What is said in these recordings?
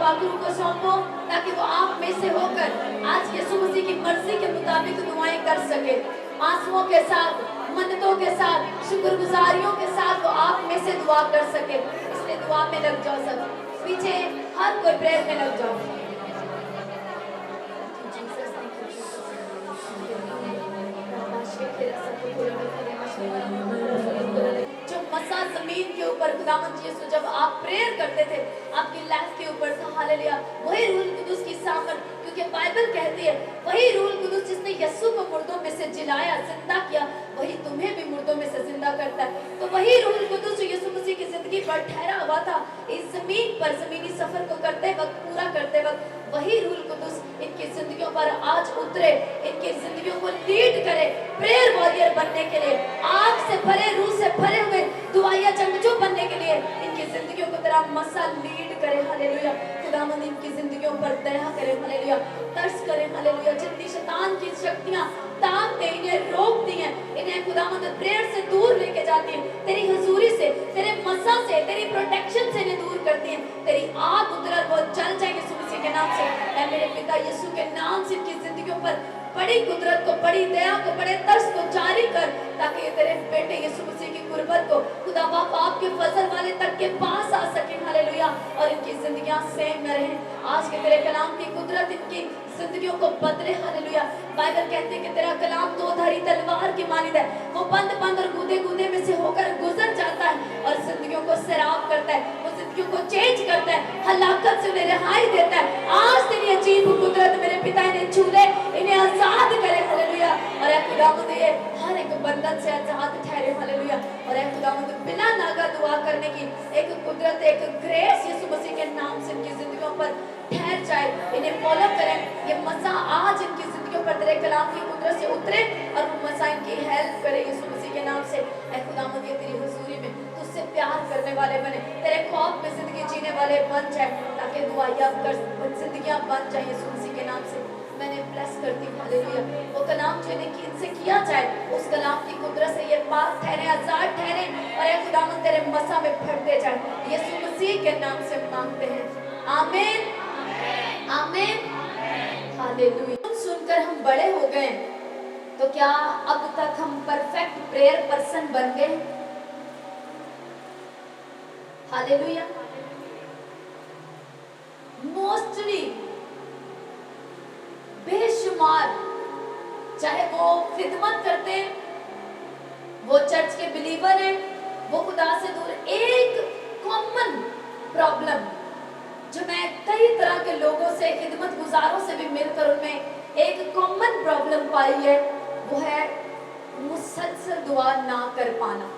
पाक रूह को सौंपो ताकि वो आप में से होकर आज यीशु मसीह की मर्जी के मुताबिक दुआएं कर सके। आंसुओं के साथ, मन्नतों के साथ, शुक्रगुजारियों के साथ वो आप में से दुआ कर सके। इसलिए दुआ में लग जाओ सब, पीछे हर कोई प्रेयर में लग जाओ। जो मसा जमीन के ऊपर खुदावंद यीशु जब आप प्रेयर करते थे, आपकी लाइफ के ऊपर था, हालेलुया, वही रूह कुदुस की सामर्थ, क्योंकि बाइबल कहती है वही रूह कुदुस जिसने यीशु को मुर्दों में से जिलाया, जिंदा किया, वही तुम्हें भी मुर्दों में से जिंदा करता है। तो वही रूह कुदुस जो यीशु मसीह की जिंदगी पर ठहरा हुआ था, इस जमीन पर जमीनी सफर को करते वक्त, पूरा करते वक्त, वही रूह कुदुस इनकी जिंदगियों पर आज उतरे, इनकी जिंदगियों को लीड करे प्रेयर वॉरियर बनने के लिए, आग से भरे, रूह से भरे हुए दुआया जंगजू बनने के लिए इनकी जिंदगियों को तेरा मसा लीड करे। हालेलुया, खुदावंद इनकी जिंदगियों पर दया करे, हालेलुया, तरस करे, हालेलुया। जितनी शैतान की शक्तियां ताकते इन्हें रोकती हैं, इन्हें खुदावंद प्रेयर से दूर लेके जाती हैं, तेरी हुजूरी से, तेरे मसा से, तेरी प्रोटेक्शन से इन्हें दूर करती हैं। तेरी आग उतर वो जल जाए यीशु मसीह के नाम से। ऐ मेरे पिता यीशु के नाम से इनकी जिंदगियों पर बड़ी कुदरत को, बड़ी दया को, बड़े तरस को जारी कर, ताकि ये तेरे बेटे यीशु मसीह की कुर्बत को खुदा बाप आपके फजल वाले तक के पास आ सके, हालेलुया, और इनकी जिंदगियां सेम न रहें। आज के तेरे कलाम की कुदरत इनकी जिंदगियों को बदले, हालेलुया। बाइबल कहते हैं कि तेरा कलाम दो धारी तलवार की मानिद है, वो बंद बंद और गूदे गूदे में से होकर गुजर जाता है और जिंदगियों को सैराब करता है, वो जिंदगियों को चेंज करता है, हलाकत से उन्हें रिहाई देता है। आज तेरी अजीब कुदरत मेरे पिता इन्हें छू ले, इन्हें आजाद करे, हालेलुया, और ऐ खुदावंद ये हर एक बंधन से आजाद ठहरे, हालेलुया। और ऐ खुदावंद बिना नागा दुआ करने की एक कुदरत, एक ग्रेस यीशु मसीह के नाम से इनकी जिंदगियों पर ठहर जाए, इन्हें फॉलो करें। ये मसा आज इनकी जिंदगियों पर तेरे कलाम की कुदरत से उतरे और वो मसा इनकी हेल्प करे यीशु मसीह के नाम से। ऐ खुदावंद ये तेरी हुजूरी में तुझसे प्यार करने वाले बने, तेरे खौफ में जिंदगी जीने वाले बन जाए, ताकि दुआया जिंदगियां बन जाए यीशु मसीह के नाम से। मैंने ब्लेस करती हूँ, हालेलुया, वो कलाम जो इनसे किया जाए, उस कलाम की कुदरत से ये पाक ठहरे, आजाद ठहरे, और ये खुदावंद तेरे मसा में भरते जाए, यीशु मसीह के नाम से मांगते हैं, आमीन, आमीन, हालेलुया। सुनकर हम बड़े हो गए, तो क्या अब तक हम परफेक्ट प्रेयर पर्सन बन गए? हालेलुया। मोस्टली बेशुमार, चाहे वो खिदमत करते हैं, वो चर्च के बिलीवर हैं, वो खुदा से दूर, एक कॉमन प्रॉब्लम जो मैं कई तरह के लोगों से, खिदमत गुजारों से भी मिलकर उनमें एक कॉमन प्रॉब्लम पाई है, वो है मुसलसल दुआ ना कर पाना।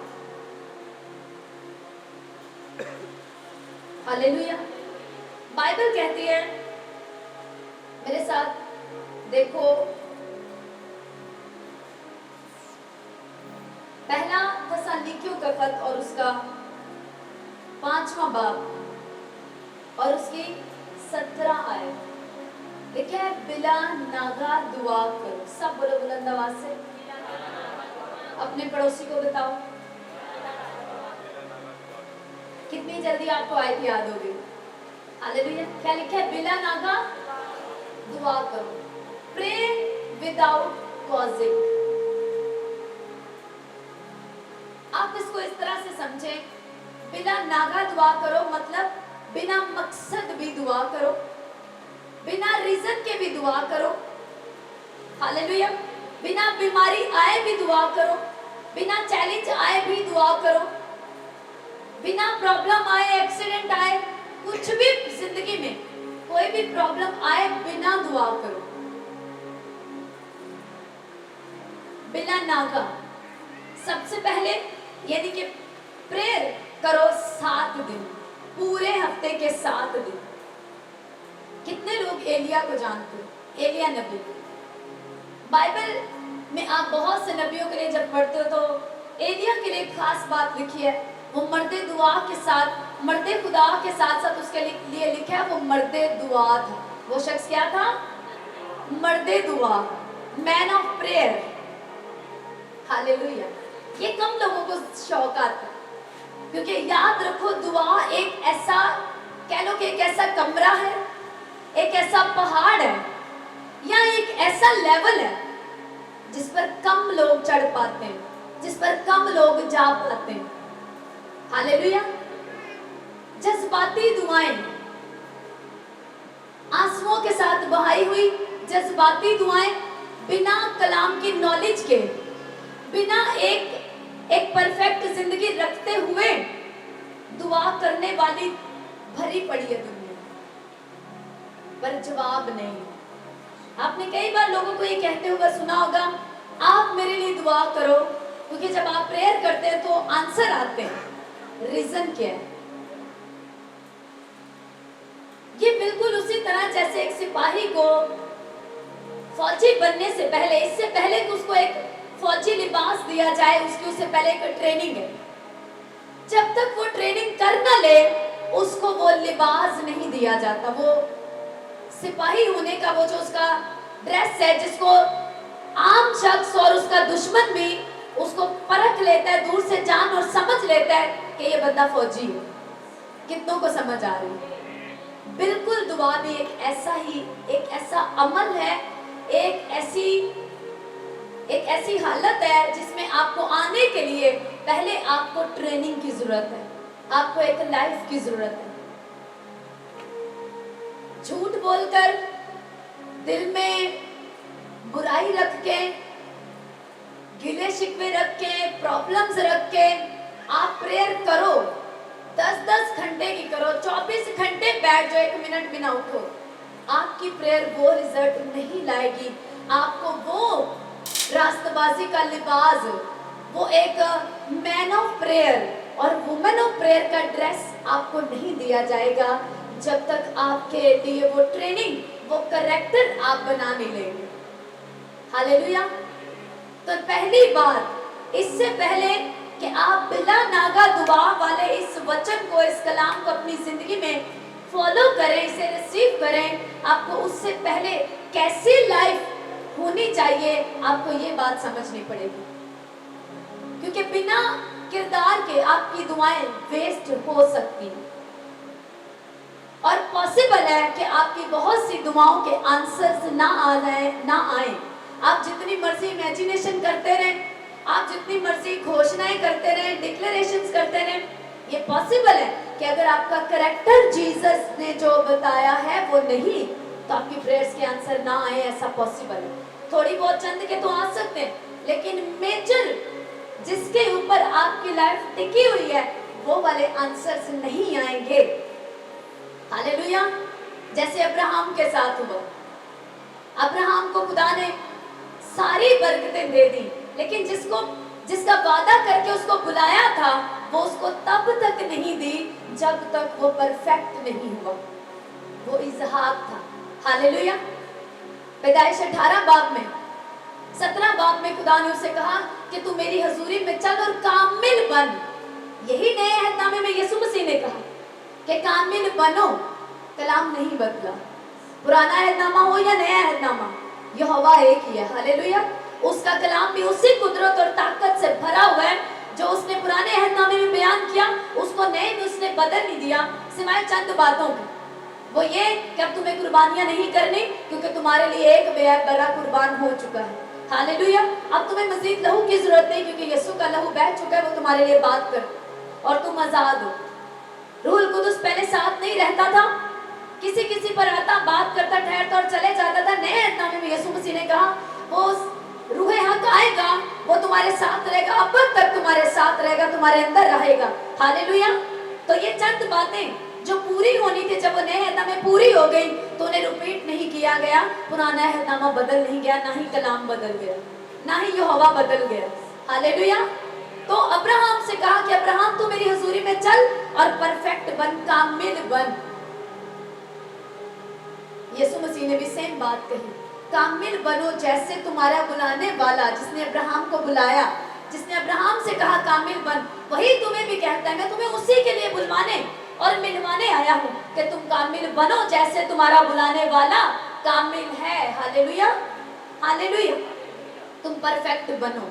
हालेलुया। बाइबल कहती है, मेरे साथ देखो, पहला थस्सलुनीकियों का खत और उसका 5वां बाब और उसकी 17 आयत लिखा है, बिला नागा दुआ करो। सब बोलो बुलंद आवाज से, अपने पड़ोसी को बताओ कितनी जल्दी आपको आयत याद होगी। हालेलुया। क्या लिखा है? बिला नागा दुआ करो, प्रे विदाउट पॉजिंग। आप इसको इस तरह से समझें, बिना नागा दुआ करो मतलब बिना मकसद भी दुआ करो, बिना रीजन के भी दुआ करो, हालेलुया। बिना बीमारी आए भी दुआ करो, बिना चैलेंज आए भी दुआ करो, बिना प्रॉब्लम आए, एक्सीडेंट आए, कुछ भी जिंदगी में कोई भी प्रॉब्लम आए, बिना दुआ करो, बिना नागा। सबसे पहले यानी कि प्रेयर करो 7 दिन, पूरे हफ्ते के 7 दिन। कितने लोग एलिया को जानते हो? एलिया नबी। बाइबल में आप बहुत से नबियों के लिए जब पढ़ते हो तो एलिया के लिए खास बात लिखी है, वो मर्दे दुआ के साथ, मर्दे खुदा के साथ साथ उसके लिए लिखा है वो मर्दे दुआ था। वो शख्स क्या था? मर्दे दुआ, मैन ऑफ प्रेयर। हालेलुया। ये कम लोगों को शौक आता है, क्योंकि याद रखो दुआ एक ऐसा, कह लो कि एक एक ऐसा कमरा है, एक ऐसा पहाड़ है, या एक ऐसा लेवल है जिस पर कम लोग चढ़ पाते हैं, जिस पर कम लोग जा पाते हैं। हालेलुया। जज्बाती दुआएं, आंसुओं के साथ बहाई हुई जज्बाती दुआएं, बिना कलाम की नॉलेज के, बिना एक परफेक्ट जिंदगी रखते हुए दुआ करने वाली भरी पड़ी है दुनिया, पर जवाब नहीं। आपने कई बार लोगों को ये कहते हुए सुना होगा, आप मेरे लिए दुआ करो, क्योंकि जब आप प्रेयर करते हैं तो आंसर आते हैं। रीजन क्या है? ये बिल्कुल उसी तरह जैसे एक सिपाही को फौजी बनने से पहले, इससे पहले कि उसको एक फौजी लिबास दिया जाए, उसकी उससे पहले एक ट्रेनिंग है। जब तक वो ट्रेनिंग कर न ले, उसको वो लिबास नहीं दिया जाता। वो सिपाही होने का वो जो उसका ड्रेस है, जिसको आम शख्स और उसका दुश्मन भी उसको परख लेता है, दूर से जान और समझ लेता है कि ये बंदा फौजी है। कितनों को समझ आ रही है? बिल्कुल दुआ भी एक ऐसा अमल है, एक ऐसी हालत है जिसमें आपको आने के लिए पहले आपको ट्रेनिंग की जरूरत है, आपको एक लाइफ की जरूरत है। झूठ बोलकर, दिल में बुराई रख के, गिले शिकवे रख के, प्रॉब्लम्स रख के आप प्रेयर करो, 10-10 घंटे की करो, 24 घंटे बैठ जाओ, 1 मिनट भी ना उठो, आपकी प्रेयर वो रिजल्ट नहीं लाएगी। आपको वो रास्तबाजी का लिबास, वो एक मैन ऑफ प्रेयर और वुमेन ऑफ प्रेयर का ड्रेस आपको नहीं दिया जाएगा, जब तक आपके लिए वो ट्रेनिंग, वो करेक्टर आप बना नहीं लेंगे। हालेलुया। तो पहली बात, इससे पहले कि आप बिला नागा दुआ वाले इस वचन को, इस कलाम को अपनी जिंदगी में फॉलो करें, इसे रिसीव करें, आपको उससे पहले कैसी लाइफ होनी चाहिए, आपको ये बात समझनी पड़ेगी। क्योंकि बिना किरदार के आपकी दुआएं वेस्ट हो सकती हैं, और पॉसिबल है कि आपकी बहुत सी दुआओं के आंसर्स ना आए। आप जितनी मर्जी इमेजिनेशन करते रहें, आप जितनी मर्जी घोषणाएं करते रहें, डिक्लेरेशंस करते रहें, ये पॉसिबल है कि अगर आपका करेक्टर जीसस ने जो बताया है वो नहीं, तो आपकी प्रेयर्स के आंसर ना आए, ऐसा पॉसिबल है। थोड़ी बहुत चंद के तो आ सकते हैं, लेकिन मेजर जिसके ऊपर आपकी लाइफ टिकी हुई है, वो वाले आंसर्स नहीं आएंगे। हालेलुया। जैसे अब्राहम के साथ हुआ, अब्राहम को खुदा ने सारी बरकतें दे दी, लेकिन जिसका वादा करके उसको बुलाया था, वो उसको तब तक नहीं दी जब तक वो परफेक्ट नहीं हुआ। वो इसहाक था। हालेलुया। पैदाइश 18 बाब में, 17 बाब में खुदा ने उसे कहा कि तू मेरी हजूरी में चल और कामिल बन। यही नए अहदनामे में यीशु मसीह ने कहा कि कामिल बनो। कलाम नहीं बदला, पुराना अहदनामा हो या नया अहदनामा, यहोवा एक ही है। हालेलुया। उसका कलाम भी उसी कुदरत और ताकत से भरा हुआ है जो उसने पुराने अहदनामे में बयान किया, उसको नए में उसने बदल नहीं दिया, सिवाय चंद बातों के। वो ये कि अब तुम्हें कुर्बानियां नहीं करनी, क्योंकि तुम्हारे लिए एक बड़ा कुर्बान हो चुका है। हालेलुया। अब तुम्हें मजीद लहू की जरूरत नहीं, क्योंकि यीशु का लहू बह चुका है, वो तुम्हारे लिए बात कर और तुम आजाद हो। रूहुल कुदुस पहले साथ नहीं रहता था, किसी पर आता, बात करता, ठहरता और चले जाता था। नए अहदनामे में यीशु मसीह ने कहा वो रूहे हक आएगा, वो तुम्हारे साथ रहेगा, अब तक तुम्हारे साथ रहेगा, तुम्हारे अंदर रहेगा। हालेलुया। तो ये चंद बातें जो पूरी होनी थी, जब वो नए अहदनामे में पूरी हो गई, तो उन्हें रिपीट नहीं किया गया। पुराना अहदनामा बदल नहीं गया, ना ही कलाम बदल गया, ना ही यहोवा बदल गया। हालेलुया। तो अब्राहम से कहा कि अब्राहम तू मेरी हजूरी में चल और परफेक्ट बन, कामिल बन। यीशु मसीह ने भी सेम बात कही, कामिल बनो जैसे तुम्हारा बुलाने वाला, जिसने अब्राहम को बुलाया, जिसने अब्राहम से कहा कामिल बन, वही तुम्हें भी कहता है। मैं तुम्हें उसी के लिए बुलवाने और मिलवाने आया हूँ कि तुम कामिल बनो जैसे तुम्हारा बुलाने वाला कामिल है। हालेलुया। हालेलुया। तुम परफेक्ट बनो।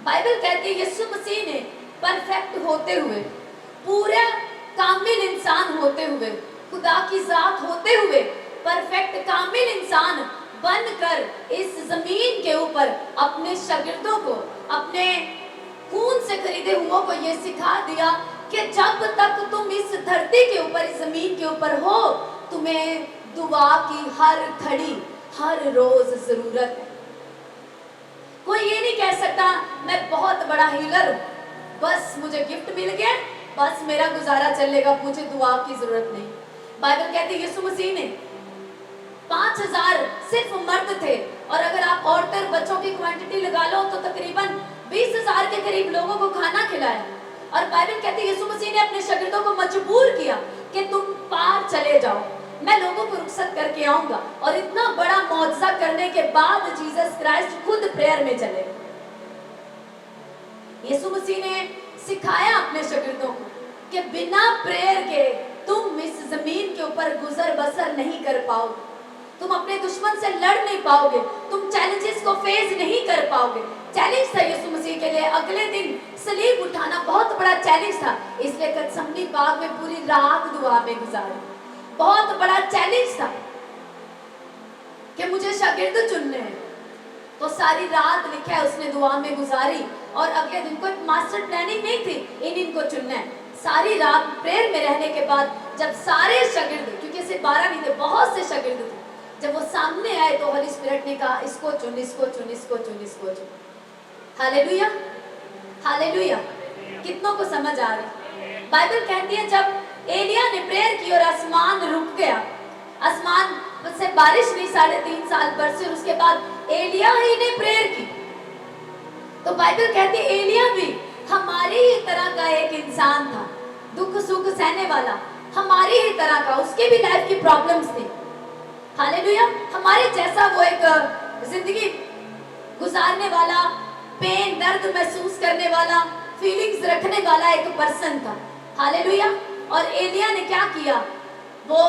बाइबल कहती है यीशु मसीह ने परफेक्ट होते हुए, पूरा कामिल इंसान होते हुए, खुदा की जात होते हुए परफेक्ट कामिल इंसान बनकर इस जमीन के ऊपर अपने शागिर्दों को, अपने खून से खरीदे हुओं को ये सिखा दिया कि जब तक तुम इस धरती के ऊपर, इस जमीन के ऊपर हो, तुम्हें दुआ की हर घड़ी, हर रोज जरूरत है। कोई ये नहीं कह सकता मैं बहुत बड़ा हीलर हूँ, बस मुझे गिफ्ट मिल गया, बस मेरा गुजारा चलेगा, मुझे दुआ की जरूरत नहीं। बाइबल कहती है यीशु मसीह ने 5000 सिर्फ मर्द थे, और अगर आप औरतें और बच्चों की क्वांटिटी लगा लो तो तकरीबन 20,000 के करीब लोगों को खाना खिलाया। और बाइबल कहती है यीशु मसीह ने अपने शागिर्दों को मजबूर किया कि तुम पार चले जाओ, मैं लोगों को रुखसत करके आऊंगा। और इतना बड़ा मौजज़ा करने के बाद जीसस क्राइस्ट खुद प्रेयर में चले। यीशु मसीह ने सिखाया अपने शागिर्दों को कि बिना प्रेयर के तुम इस जमीन के ऊपर गुजर बसर नहीं कर पाओगे, तुम अपने दुश्मन से लड़ नहीं पाओगे, तुम चैलेंजेस को फेस नहीं कर पाओगे। चैलेंज था यीशु मसीह के लिए। अगले दिन सलीब उठाना बहुत बड़ा चैलेंज था, इसलिए गethsemane बाग में पूरी रात दुआ में गुजारी। बहुत बड़ा चैलेंज था कि मुझे शागिर्द चुनने हैं, तो सारी रात लिखा है उसने दुआ में गुजारी। और अगले दिन कोई मास्टर प्लानिंग नहीं थी, इनको चुनना है। सारी रात प्रेयर में रहने के बाद जब सारे शागिर्द, क्योंकि सिर्फ 12 नहीं थे, बहुत से शागिर्द थे, जब वो सामने आए तो होली स्पिरिट ने कहा इसको चुन, इसको चुन, इसको चुन, इसको चुन। Hallelujah, hallelujah. कितनों को समझ आ रही? बाइबल कहती है जब एलिया ने प्रेयर की और आसमान रुक गया, आसमान से बारिश नहीं 3.5 साल बरसे, और उसके बाद एलिया ही ने प्रेयर की। तो बाइबल कहती है एलिया भी हमारी ही तरह का एक इंसान था, दुख सुख सहने वाला, हमारी ही तरह का, उसके भी लाइफ की प्रॉब्लम्स थी। हालेलुया। हमारे जैसा वो एक जिंदगी गुजारने वाला, पेन दर्द महसूस करने वाला, फीलिंग्स रखने वाला एक पर्सन था। हालेलुया। और एलिया ने क्या किया, वो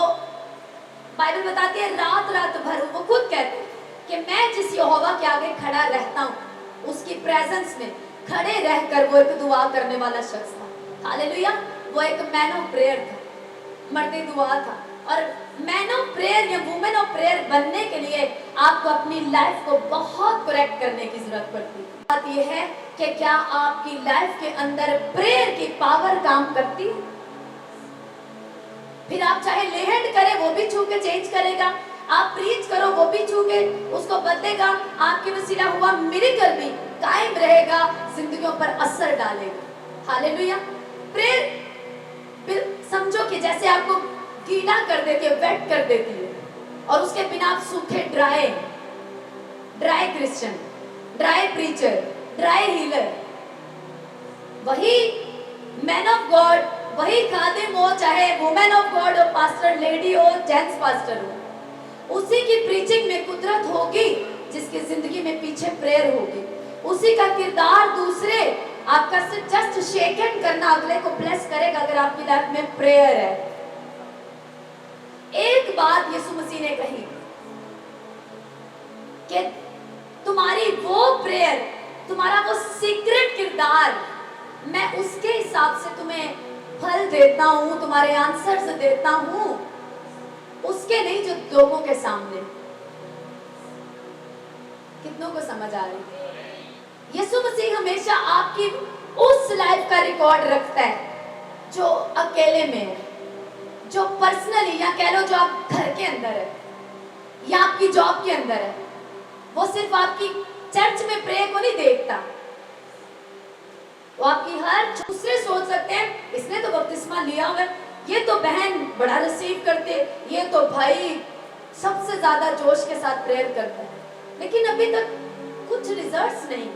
बाइबल बताती है रात रात भर, वो खुद कहते कि मैं जिस यहोवा के आगे खड़ा रहता हूँ, उसकी प्रेजेंस में खड़े रहकर वो एक दुआ करने वाला शख्स था। हालेलुया। वो एक मैन ऑफ प्रेयर था, मर्दे दुआ था। और मैन ऑफ प्रेयर या वुमेन ऑफ प्रेयर बनने के लिए आपको अपनी लाइफ को बहुत करेक्ट करने की जरूरत पड़ती है। बात यह है कि क्या आपकी लाइफ के अंदर प्रेयर की पावर काम करती है? फिर आप चाहे लेहड करें, वो भी छू के चेंज करेगा। आप प्रीच करो, वो भी छू के उसको बदलेगा। आपके वसीला हुआ मिरेकल भी कायम रहेगा, जिंदगियों पर असर डालेगा। हालेलुया। प्रेयर समझो कि जैसे आपको गीला कर देती है, वेट कर देती है, और उसके बिना आप सूखे dry Christian, dry preacher, dry healer. वही मैन ऑफ गॉड, वही खादिम हो, चाहे वुमेन ऑफ गॉड हो, पास्टर लेडी हो, जेंट्स पास्टर हो, उसी की प्रीचिंग में कुदरत होगी जिसकी जिंदगी में पीछे प्रेयर होगी। उसी का किरदार दूसरे, आपका सिर्फ जस्ट शेक हैंड करना अगले को ब्लेस करेगा अगर आपकी लाइफ में प्रेयर है। एक बात यीशु मसीह ने कही कि तुम्हारी वो प्रेयर, तुम्हारा वो सीक्रेट किरदार, मैं उसके हिसाब से तुम्हें फल देता हूं, तुम्हारे आंसर्स देता हूं, उसके नहीं जो लोगों के सामने। कितनों को समझ आ रही? यीशु मसीह हमेशा आपकी उस लाइफ का रिकॉर्ड रखता है जो अकेले में है, जो पर्सनली, या कह लो जो आप घर के अंदर है या आपकी जॉब के अंदर है। वो सिर्फ आपकी चर्च में प्रेयर को नहीं देखता, वो आपकी हर दूसरे सोच सकते हैं इसने तो बपतिस्मा लिया हुआ है, ये तो बहन बड़ा रिसीव करते, ये तो भाई सबसे ज्यादा जोश के साथ प्रेयर करता है, लेकिन अभी तक कुछ रिजल्ट्स नहीं।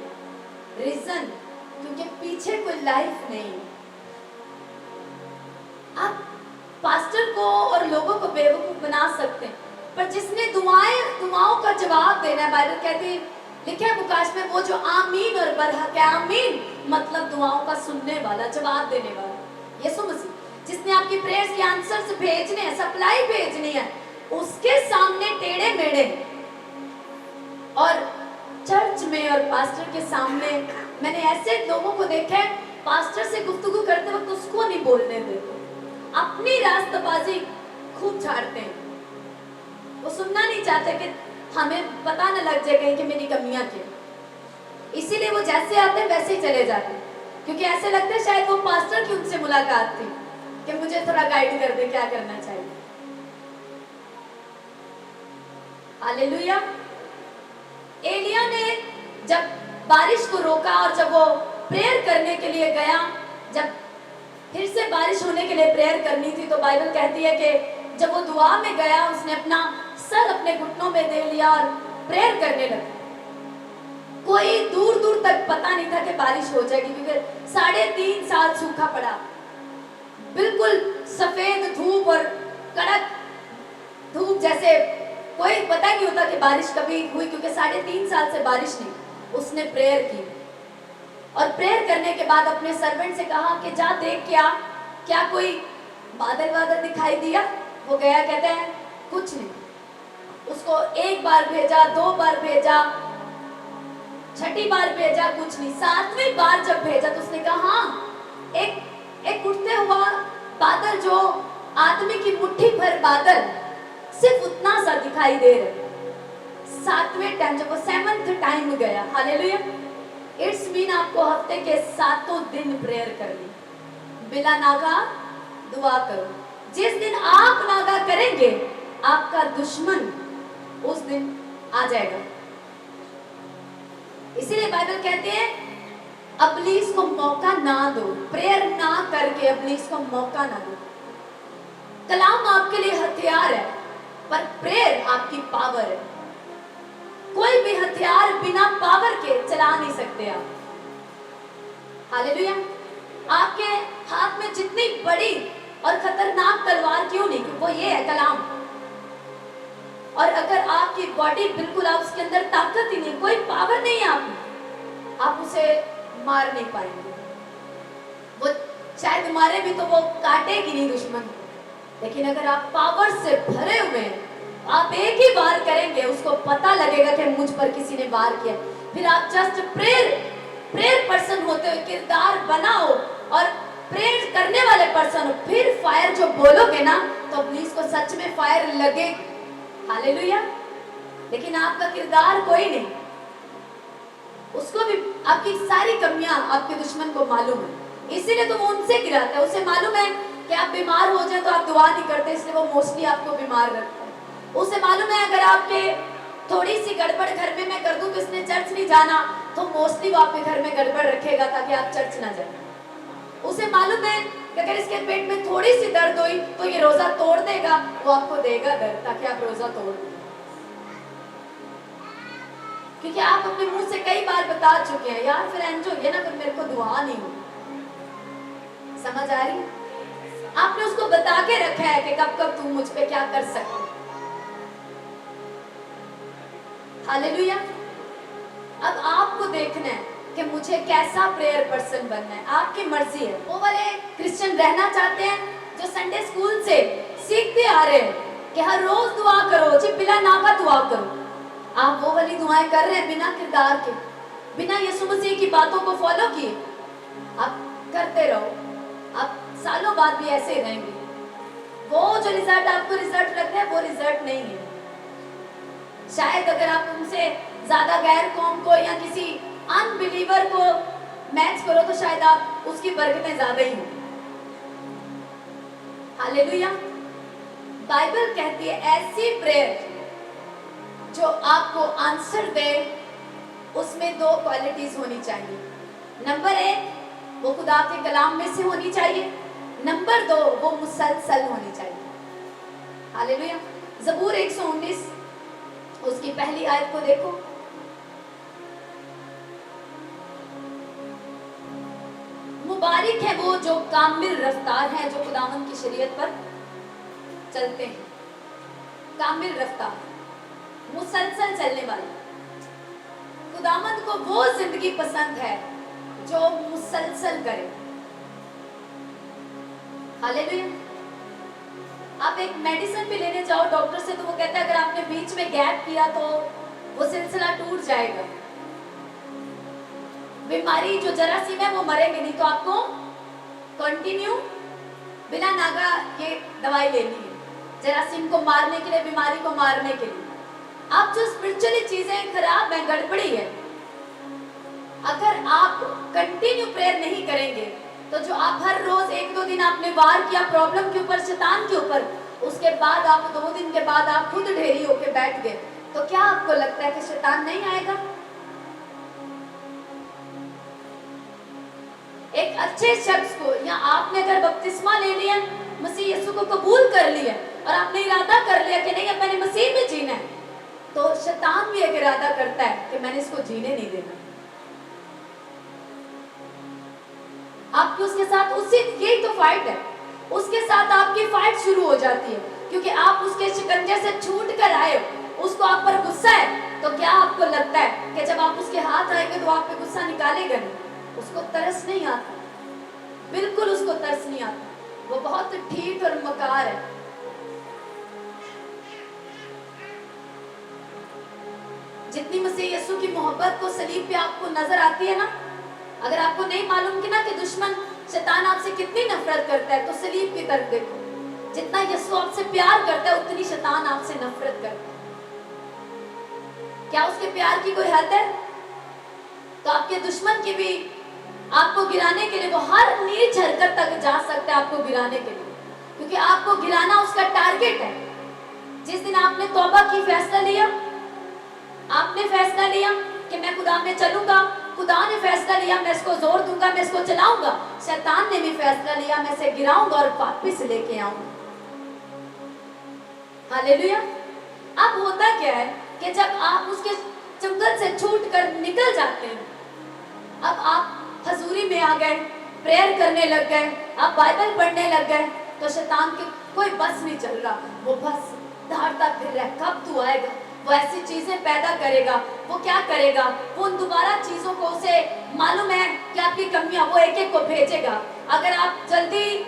रीजन क्योंकि पीछे कोई लाइफ नहीं। आप पास्टर को और लोगों को बेवकूफ बना सकते हैं, पर जिसने दुआओं का जवाब देना है, बाइबल कहती है, लिखा है मुकाश में, वो जो आमीन और बरहक है, आमीन मतलब दुआओं का सुनने वाला, जवाब देने वाला यीशु मसीह, जिसने आपकी प्रेयर्स के आंसर्स भेजने हैं, सप्लाई भेजनी है, उसके सामने टेढ़े मेढ़े। और चर्च में और पास्टर के सामने मैंने ऐसे लोगों को देखा है, पास्टर से गुफ्तगू करते वक्त उसको नहीं बोलने देते, अपनी रास्तबाजी खूब झाड़ते हैं। वो सुनना नहीं चाहते कि हमें पता न लग जाए कहीं कि मेरी कमियां क्या, इसीलिए वो जैसे आते हैं वैसे ही चले जाते हैं, क्योंकि ऐसे लगता है शायद वो पास्टर की उनसे मुलाकात थी कि मुझे थोड़ा गाइड कर दे क्या करना चाहिए। हालेलुया। एलिया ने जब बारिश को रोका और जब वो प्रेयर करने के लिए गया, जब फिर से बारिश होने के लिए प्रेयर करनी थी, तो बाइबल कहती है कि जब वो दुआ में गया उसने अपना सर अपने घुटनों में दे लिया और प्रेयर करने लगा। कोई दूर दूर तक पता नहीं था कि बारिश हो जाएगी, क्योंकि 3.5 साल सूखा पड़ा, बिल्कुल सफेद धूप और कड़क धूप, जैसे कोई पता नहीं होता कि बारिश कभी हुई, क्योंकि 3.5 साल से बारिश नहीं। उसने प्रेयर की और प्रेयर करने के बाद अपने सर्वेंट से कहा कि जा देख क्या कोई बादल दिखाई दिया। वो गया, कहते हैं कुछ नहीं। उसको 1 बार भेजा, 2 बार भेजा, 6ठी बार भेजा, कुछ नहीं। 7वीं बार जब भेजा तो उसने कहा हाँ, एक उठते हुआ बादल, जो आदमी की मुट्ठी भर बादल, सिर्फ उतना सा दिखाई दे रहा। 7वें टाइम जब वो 7th टाइम गया, हालेलुया, इट्स मीन आपको हफ्ते के 7 दिन प्रेयर करनी, बिना नागा दुआ करो। जिस दिन आप नागा करेंगे आपका दुश्मन उस दिन आ जाएगा। इसीलिए बाइबल कहते हैं इब्लीस को मौका ना दो, प्रेयर ना करके इब्लीस को मौका ना दो। कलाम आपके लिए हथियार है, पर प्रेयर आपकी पावर है। कोई भी हथियार बिना पावर के चला नहीं सकते आप। हालेलुया। आपके हाथ में जितनी बड़ी और खतरनाक तलवार क्यों नहीं, वो ये है कलाम। और अगर आपकी बॉडी बिल्कुल, आप उसके अंदर ताकत ही नहीं, कोई पावर नहीं है आप उसे मार नहीं पाएंगे। वो शायद मारे भी तो वो काटेगी नहीं दुश्मन, लेकिन अगर आप पावर से भरे हुए हैं, आप एक ही वार करेंगे, उसको पता लगेगा कि मुझ पर किसी ने वार किया। फिर आप जस्ट प्रेयर पर्सन होते हुए किरदार बनाओ और प्रेयर करने वाले पर्सन हो, फिर फायर जो बोलोगे ना तो इब्लीस को सच में फायर लगेगी। हालेलुया। लेकिन आपका किरदार कोई नहीं, उसको भी आपकी सारी कमियां आपके दुश्मन को मालूम है, इसीलिए तो वो उनसे गिराता है। उसे मालूम है कि आप बीमार हो जाए तो आप दुआ नहीं करते, इसलिए वो मोस्टली आपको बीमार रखता है। उसे मालूम है अगर आपके थोड़ी सी गड़बड़ घर में मैं कर दूं तो इसने चर्च नहीं जाना, तो मोस्टली वो आपके घर में गड़बड़ रखेगा ताकि आप चर्च ना जाए। उसे मालूम है कि अगर इसके पेट में थोड़ी सी दर्द हुई तो ये रोजा तोड़ देगा, वो आपको देगा दर्द ताकि आप रोजा तोड़ दें। क्योंकि आप अपने मुंह से कई बार बता चुके हैं, यार फिर एंजो ये ना, फिर मेरे को दुआ नहीं हुई। समझ आ रही? आपने उसको बता के रखा है कि कब कब तू मुझ पे क्या कर सकती। हालेलुया। अब आपको देखना है कि मुझे कैसा प्रेयर पर्सन बनना है, आपकी मर्जी है। वो वाले क्रिश्चियन रहना चाहते हैं जो संडे स्कूल से सीखते आ रहे हैं कि हर रोज दुआ करो जी, बिना नागा दुआ करो। आप वो वाली दुआएं कर रहे हैं बिना किरदार के, बिना यीशु मसीह की बातों को फॉलो किए। आप करते रहो, आप सालों बाद भी ऐसे ही रहेंगे। वो जो रिजल्ट आपको रिजल्ट लग रहा है वो रिजल्ट नहीं है। शायद अगर आप उनसे ज्यादा गैर कौम को या किसी अनबिलीवर को मैच करो तो शायद आप उसकी बरकतें ज्यादा ही हो। हालेलुया। बाइबल कहती है ऐसी प्रेयर जो आपको आंसर दे, उसमें 2 क्वालिटीज होनी चाहिए। नंबर 1, वो खुदा के कलाम में से होनी चाहिए। नंबर 2, वो मुसलसल होनी चाहिए। हालेलुया। ज़बूर 119 उसकी पहली आयत को देखो। मुबारक है वो जो कामिल रफ्तार है, जो खुदावंद की शरीयत पर चलते हैं। कामिल रफ्तार, मुसलसल चलने वाले। खुदावंद को वो जिंदगी पसंद है जो मुसलसल करे। हालेलुया। आप एक मेडिसिन भी लेने जाओ डॉक्टर से तो वो कहता है अगर आपने बीच में गैप किया तो वो सिलसिला टूट जाएगा। बीमारी जो जरासीम है वो मरेंगे नहीं, तो आपको कंटिन्यू बिना नागा ये दवाई लेनी है। जरासीम को मारने के लिए, बीमारी को मारने के लिए। आप जो स्पिरिचुअली चीजें खराब है, गड़बड़ी है, अगर आप कंटिन्यू प्रेयर नहीं करेंगे तो जो आप हर रोज 1-2 दिन आपने वार किया प्रॉब्लम के ऊपर, शैतान के ऊपर, उसके बाद आप 2 दिन के बाद आप खुद ढेरी होके बैठ गए, तो क्या आपको लगता है कि शैतान नहीं आएगा? एक अच्छे शख्स को, या आपने अगर बपतिस्मा ले लिया, मसीह यीशु को कबूल कर लिया और आपने इरादा कर लिया कि नहीं अब मैंने मसीह में जीना है, तो शैतान भी एक इरादा करता है कि मैंने इसको जीने नहीं देना। आपकी उसके साथ यही तो फाइट है, उसके साथ आपकी फाइट शुरू हो जाती है, क्योंकि आप उसके शिकंजे से छूट कर आए हो, उसको आप पर गुस्सा है, तो क्या आपको लगता है कि जब आप उसके हाथ आएंगे तो आप पे गुस्सा निकालेगा नहीं? उसको तरस नहीं आता, बिल्कुल उसको तरस नहीं आता, वो बहुत ठीठ और मकार है। जितनी मसीह यीशु की मोहब्बत को सलीब पे आपको नजर आती है ना, अगर आपको नहीं मालूम कि ना कि दुश्मन शैतान आपसे कितनी नफरत करता है, तो सलीब की तरफ देखो, जितना यीशु आपसे प्यार करता है उतनी शैतान आपसे नफरत करता है। क्या उसके प्यार की कोई हद है? तो आपके दुश्मन की भी आपको गिराने के लिए वो हर नीच हरकत तक जा सकता है, आपको गिराने के लिए, क्योंकि आपको गिराना उसका टारगेट है। जिस दिन आपने तौबा की, फैसला लिया, आपने फैसला लिया कि मैं खुदा में चलूंगा, खुदा ने फैसला लिया मैं इसको जोर दूंगा, मैं इसको चलाऊंगा, शैतान ने भी फैसला लिया मैं इसे गिराऊंगा और वापस लेके आऊंगा। हालेलुया। अब होता क्या है कि जब आप उसके चंगुल से छूट कर निकल जाते हैं, अब आप हजूरी में आ गए, प्रेयर करने लग गए, आप बाइबल पढ़ने लग गए, तो शैतान के कोई बस नहीं चल रहा, वो बस दहाड़ता फिर रहा, कब तू आएगा, वो ऐसी चीजें पैदा करेगा, वो क्या करेगा, वो उन दोबारा चीजों को, उसे मालूम है कि आपकी कमियां, वो एक एक को भेजेगा। अगर आप जल्दी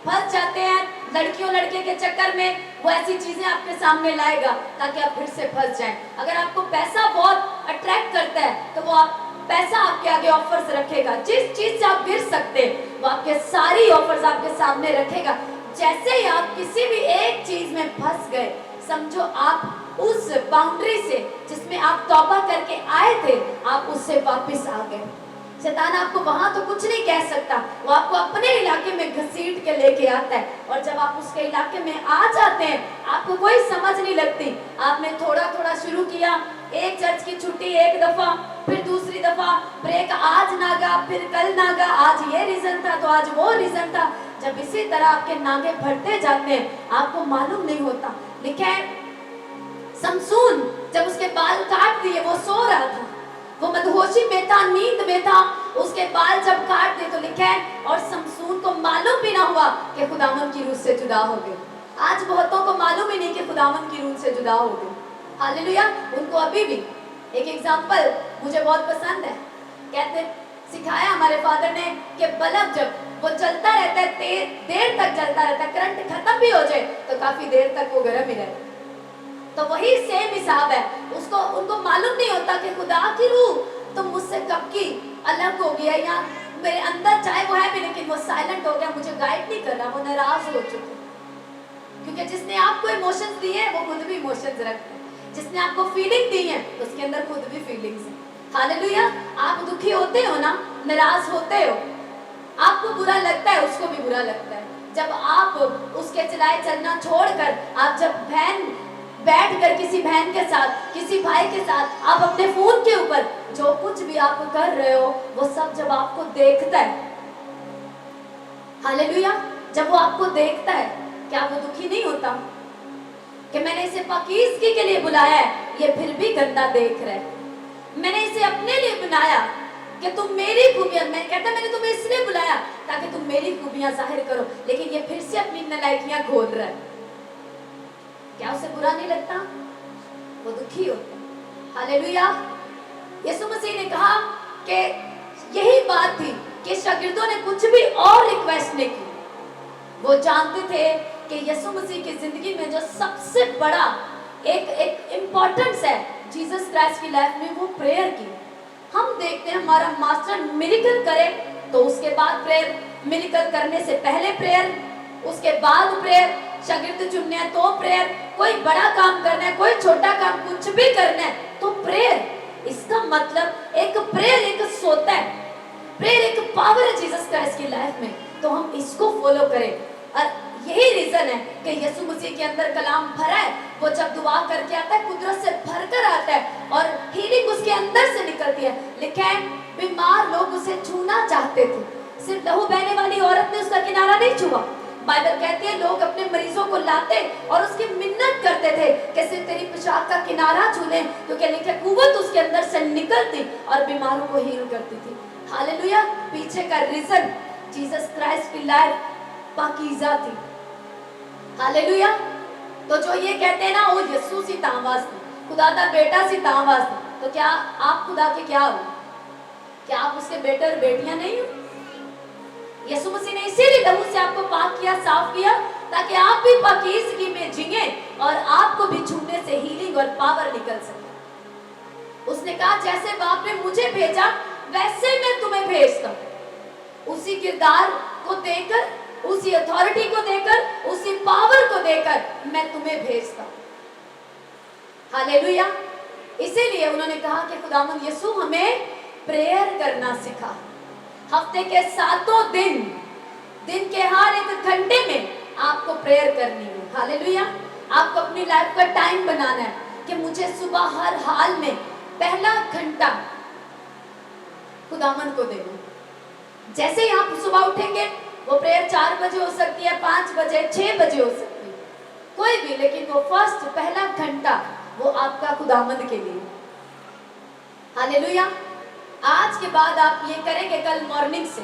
फंस जाते हैं लड़कियों लड़के के चक्कर में, वो ऐसी चीजें आपके सामने लाएगा ताकि आप फिर से फंस जाएं। अगर आपको पैसा बहुत अट्रैक्ट करता है तो वो आप पैसा आपके आगे ऑफर्स रखेगा, जिस चीज से आप गिर सकते हैं वो आपके सारी ऑफर्स आपके सामने रखेगा। जैसे ही आप किसी भी एक चीज में फंस गए, समझो आप उस बाउंड्री से जिसमें आप तौबा करके आए थे, आप उससे वापस आ गए। शैतान आपको वहां तो कुछ नहीं कह सकता, वो आपको अपने इलाके में घसीट के लेके आता है, और जब आप उसके इलाके में आ जाते हैं आपको कोई समझ नहीं लगती। आपने थोड़ा थोड़ा शुरू किया, एक चर्च की छुट्टी एक दफा, फिर दूसरी दफा ब्रेक, आज नागा फिर कल नागा, आज ये रीजन था तो आज वो रीजन था। जब इसी तरह आपके नागे बढ़ते जाते हैं आपको मालूम नहीं होता। लिखा है समसून जब उसके बाल काट दिए, वो सो रहा था, वो मदहोशी में था, नींद में था, उसके बाल जब काट दिए तो लिखा है और समसून को मालूम भी ना हुआ कि खुदावन की रूह से जुदा हो गए। आज बहुतों को मालूम ही नहीं कि खुदावन की रूह से जुदा हो गए। हालेलुया। उनको अभी भी एक एग्जांपल मुझे बहुत पसंद है, कहते सिखाया हमारे फादर ने कि बल्ब जब वो चलता रहता है, देर तक चलता रहता है, करंट खत्म भी हो जाए तो काफी देर तक वो गर्म ही रहता है। तो वही सेम हिसाब है, उसको उनको मालूम नहीं होता कि खुदा की रूह तो मुझसे कब की अलग हो गया, या मेरे अंदर चाहे वो है भी लेकिन वो साइलेंट हो गया, मुझे गाइड नहीं कर रहा, वो नाराज हो चुके। क्योंकि जिसने आपको इमोशंस दिए हैं वो खुद भी इमोशंस रखते हैं, जिसने आपको फीलिंग दी है उसके अंदर खुद भी फीलिंग्स हैं। हालेलुया। आप दुखी होते हो ना, नाराज होते हो, आपको बुरा लगता है, उसको भी बुरा लगता है। जब आप उसके चलाए चलना छोड़कर आप जब बैठ कर किसी बहन के साथ, किसी भाई के साथ, आप अपने फोन के ऊपर जो कुछ भी आप कर रहे हो वो सब जब आपको देखता है, हालेलुया, जब वो आपको देखता है, क्या वो दुखी नहीं होता कि मैंने इसे पाकीज़गी के लिए बुलाया है, ये फिर भी गंदा देख रहा है। मैंने इसे अपने लिए बनाया कि तुम मेरी खूबियां, मैं कहता मैंने तुम्हें इसलिए बुलाया ताकि तुम मेरी खूबियां जाहिर करो, लेकिन ये फिर से अपनी नालायकियां घोल रहा है। क्या उसे बुरा नहीं लगता? वो दुखी होता। हालेलुया। यीशु मसीह ने कहा कि यही बात थी कि शागिर्दों ने कुछ भी और रिक्वेस्ट नहीं की। वो जानते थे कि यीशु मसीह की जिंदगी में जो सबसे बड़ा एक इम्पोर्टेंस है जीसस क्राइस्ट की लाइफ में, वो प्रेयर की। हम देखते हैं हमारा मास्टर मिरेकल करे तो उसके बाद प्रेयर, मिरेकल करने से पहले प्रेयर, उसके बाद प्रेयर। शागिर्द चुनने हैं तो प्रेयर, कोई बड़ा काम करना है, कोई छोटा काम कुछ भी करना है तो प्रेयर। इसका मतलब एक प्रेयर एक सोता है, प्रेयर एक पावर है जीसस क्राइस्ट की लाइफ में, तो हम इसको फॉलो करें। और यही रीजन है कि यीशु मसीह के अंदर कलाम भरा है, वो जब दुआ करके आता है कुदरत से भरकर आता है और हीलिंग उसके अंदर से निकलती है। लिखा है बीमार लोग उसे छूना चाहते थे, सिर्फ लहू बहने वाली औरत ने उसका किनारा नहीं छुआ। बाइबल कहती है लोग अपने मरीजों को लाते और उसकी मिन्नत करते थे कि सिर्फ तेरी पोशाक का किनारा छू लें, क्योंकि लिखा कुव्वत उसके अंदर से निकलती और बीमारों को हील करती थी। हालेलुया। पीछे का रीजन जीसस क्राइस्ट की लाइफ पाकीज़ा थी। हालेलुया। तो जो ये कहते हैं ना वो यीशु सी तांवास थी, खुदा दा बेटा सी तांवास थी, तो क्या आप खुदा के क्या हो? क्या आप उसके बेटे और बेटियां नहीं हो? यीशु मसीह ने इसीलिए लहू से आपको पाक किया, साफ किया, ताकि आप भी पाकीज़गी में जिए और आपको भी छूने से हीलिंग और पावर निकल सके। उसने कहा जैसे बाप ने मुझे भेजा वैसे मैं तुम्हें भेजता हूं। उसी किरदार को देकर, उसी अथॉरिटी को देकर, उसी पावर को देकर मैं तुम्हें भेजता हूं। हालेलुया। इसीलिए उन्होंने कहा कि खुदावंद यीशु हमें प्रेयर करना सिखा। हफ्ते के 7 दिन, दिन के हर एक घंटे में आपको प्रेयर करनी है। हालेलुया। आपको अपनी लाइफ का टाइम बनाना है कि मुझे सुबह हर हाल में पहला घंटा खुदावंद को देना। जैसे ही आप सुबह उठेंगे वो प्रेयर 4 बजे हो सकती है, 5 बजे, 6 बजे हो सकती है, कोई भी, लेकिन वो फर्स्ट पहला घंटा वो आपका खुदावंद के लिए। हालेलुया। आज के बाद आप ये करेंगे, कल मॉर्निंग से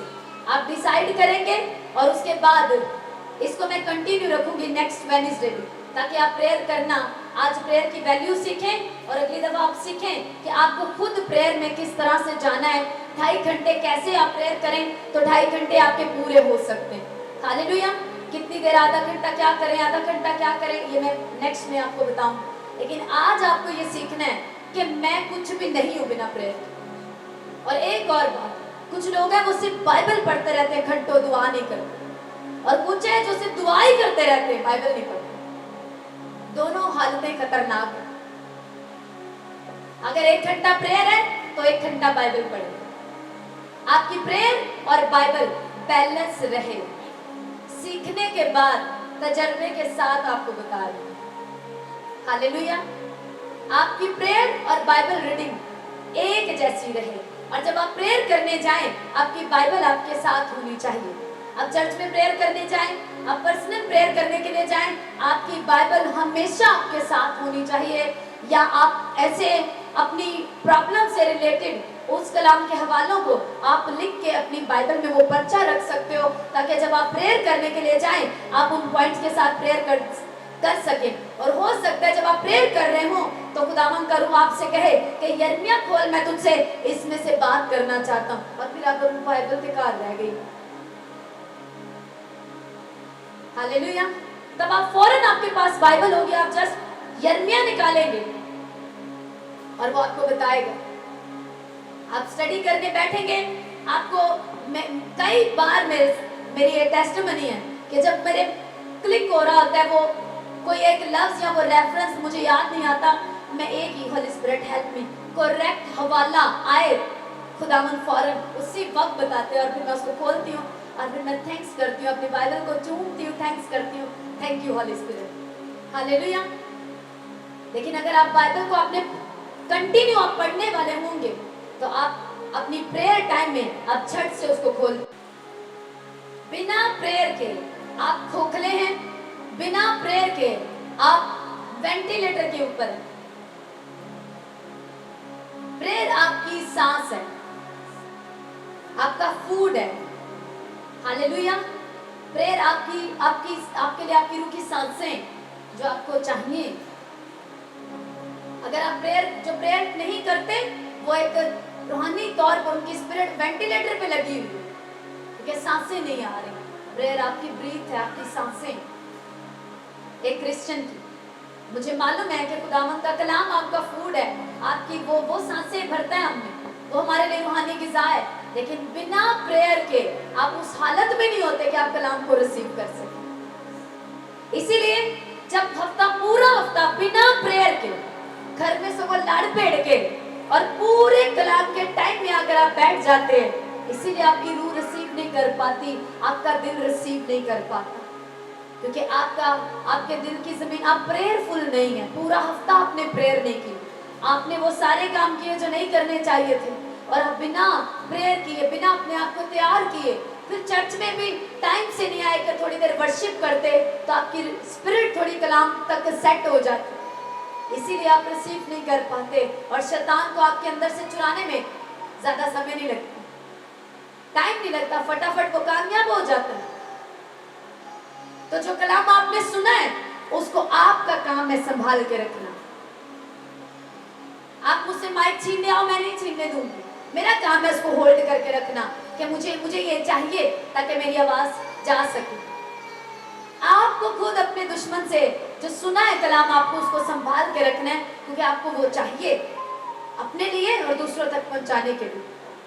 आप डिसाइड करेंगे और उसके बाद इसको मैं कंटिन्यू रखूंगी नेक्स्ट वेडनेसडे भी, ताकि आप प्रेयर करना, आज प्रेयर की वैल्यू सीखें और अगली दफा आप सीखें कि आपको खुद प्रेयर में किस तरह से जाना है। 2.5 घंटे कैसे आप प्रेयर करें तो 2.5 घंटे आपके पूरे हो सकते हैं। हालेलुया। कितनी देर, आधा घंटा क्या करें, आधा घंटा क्या करें, ये मैं नेक्स्ट में आपको बताऊं, लेकिन आज आपको ये सीखना है कि मैं कुछ भी नहीं हूं बिना प्रेयर। और एक और बात, कुछ लोग हैं वो सिर्फ बाइबल पढ़ते रहते हैं, घंटों दुआ नहीं करते, और कुछ है जो सिर्फ दुआ ही करते रहते हैं, बाइबल नहीं पढ़ते। दोनों हालतें खतरनाक है। अगर 1 घंटा प्रेयर है तो 1 घंटा बाइबल पढ़े। आपकी प्रेयर और बाइबल बैलेंस रहे। सीखने के बाद तजर्बे के साथ आपको बता रही हूं। हालेलुया। आपकी प्रेयर और बाइबल रीडिंग एक जैसी रहे, और जब आप प्रेयर करने जाएं आपकी बाइबल आपके साथ होनी चाहिए। आप चर्च में प्रेयर करने जाएं, आप पर्सनल प्रेयर करने के लिए जाएं, आपकी बाइबल हमेशा आपके साथ होनी चाहिए। या आप ऐसे अपनी प्रॉब्लम से रिलेटेड उस कलाम के हवालों को आप लिख के अपनी बाइबल में वो पर्चा रख सकते हो, ताकि जब आप प्रेयर करने के लिए जाएं आप उन पॉइंट्स के साथ प्रेयर कर सके। और हो सकता है जब आप प्रेयर कर रहे हो तो खुदावंद का रूह आपसे कहे कि यिर्मयाह खोल, मैं तुझसे इसमें से बात करना चाहता हूँ, और फिर आप बाइबल बेकार रह गई। हालेलुया। तब आप फौरन, आपके पास बाइबल होगी, आप जस्ट यिर्मयाह निकालेंगे और वो आपको बताएगा। आप स्टडी करने बैठेंगे, आपको कई बार मेरी ये टेस्टिमनी है कि जब मेरे क्लिक हो रहा होता है, वो कोई एक लफ्ज या वो रेफरेंस मुझे याद नहीं आता, मैं एक ही Holy Spirit help me, correct हवाला आए, खुदावंद फौरन उसी वक्त बताते हैं, और फिर मैं उसको खोलती हूँ और फिर मैं थैंक्स करती हूँ, अपनी बाइबल को चूमती हूँ, थैंक्स करती हूँ, thank you Holi spirit. Hallelujah. लेकिन अगर आप बाइबल को आपने कंटिन्यू आप पढ़ने वाले होंगे तो आप अपनी प्रेयर टाइम में आप झट से उसको खोल। बिना प्रेयर के आप खोखले हैं, बिना प्रेयर के आप वेंटिलेटर के ऊपर हैं। प्रेयर आपकी सांस है, आपका फूड है। हालेलुया। प्रेयर आपके लिए आपकी रूह की सांसें जो आपको चाहिए। अगर आप जो प्रेयर नहीं करते, वो एक रूहानी तौर पर उनकी स्पिरिट वेंटिलेटर पे लगी हुई है, क्योंकि सांसें नहीं आ रही। प्रेयर आपकी ब्रीथ है, आपकी सांसें। एक क्रिश्चियन की, मुझे मालूम है कि खुदावंद का कलाम आपका फूड है, आपकी वो सांसें भरता है हमें, वो हमारे लिए रूहानी ग़िज़ा है। लेकिन बिना प्रेयर के आप उस हालत में नहीं होते कि आप कलाम को रिसीव कर सकें। इसीलिए जब पूरा हफ्ता बिना प्रेयर के घर में सब लड़ पेड़ के और पूरे कलाम के टाइम में अगर आप बैठ जाते हैं, इसीलिए आपकी रूह रिसीव नहीं कर पाती, आपका दिल रिसीव नहीं कर पाता, क्योंकि आपके दिल की जमीन, आप प्रेयरफुल नहीं है। पूरा हफ्ता आपने प्रेयर नहीं की, आपने वो सारे काम किए जो नहीं करने चाहिए थे, और आप बिना प्रेयर किए, बिना अपने आप को तैयार किए, फिर चर्च में भी टाइम से नहीं आए कि थोड़ी देर वर्शिप करते, तो आपकी स्पिरिट थोड़ी कलाम तक सेट हो जाती, इसीलिए आप रिसीव नहीं कर पाते, और शैतान को आपके अंदर से चुराने में ज्यादा समय नहीं लगता, टाइम नहीं लगता, फटाफट वो कामयाब हो जाता है। तो जो कलाम आपने सुना है, उसको आपका काम है संभाल के रखना। आप मुझसे माइक छीन ले आओ, मैं नहीं छीनने दूंगी, मेरा काम है उसको होल्ड करके रखना कि मुझे ये चाहिए ताकि मेरी आवाज जा सके। आपको खुद अपने दुश्मन से जो सुना है कलाम, आपको उसको संभाल के रखना है, क्योंकि आपको वो चाहिए अपने लिए और दूसरों तक पहुंचाने के लिए।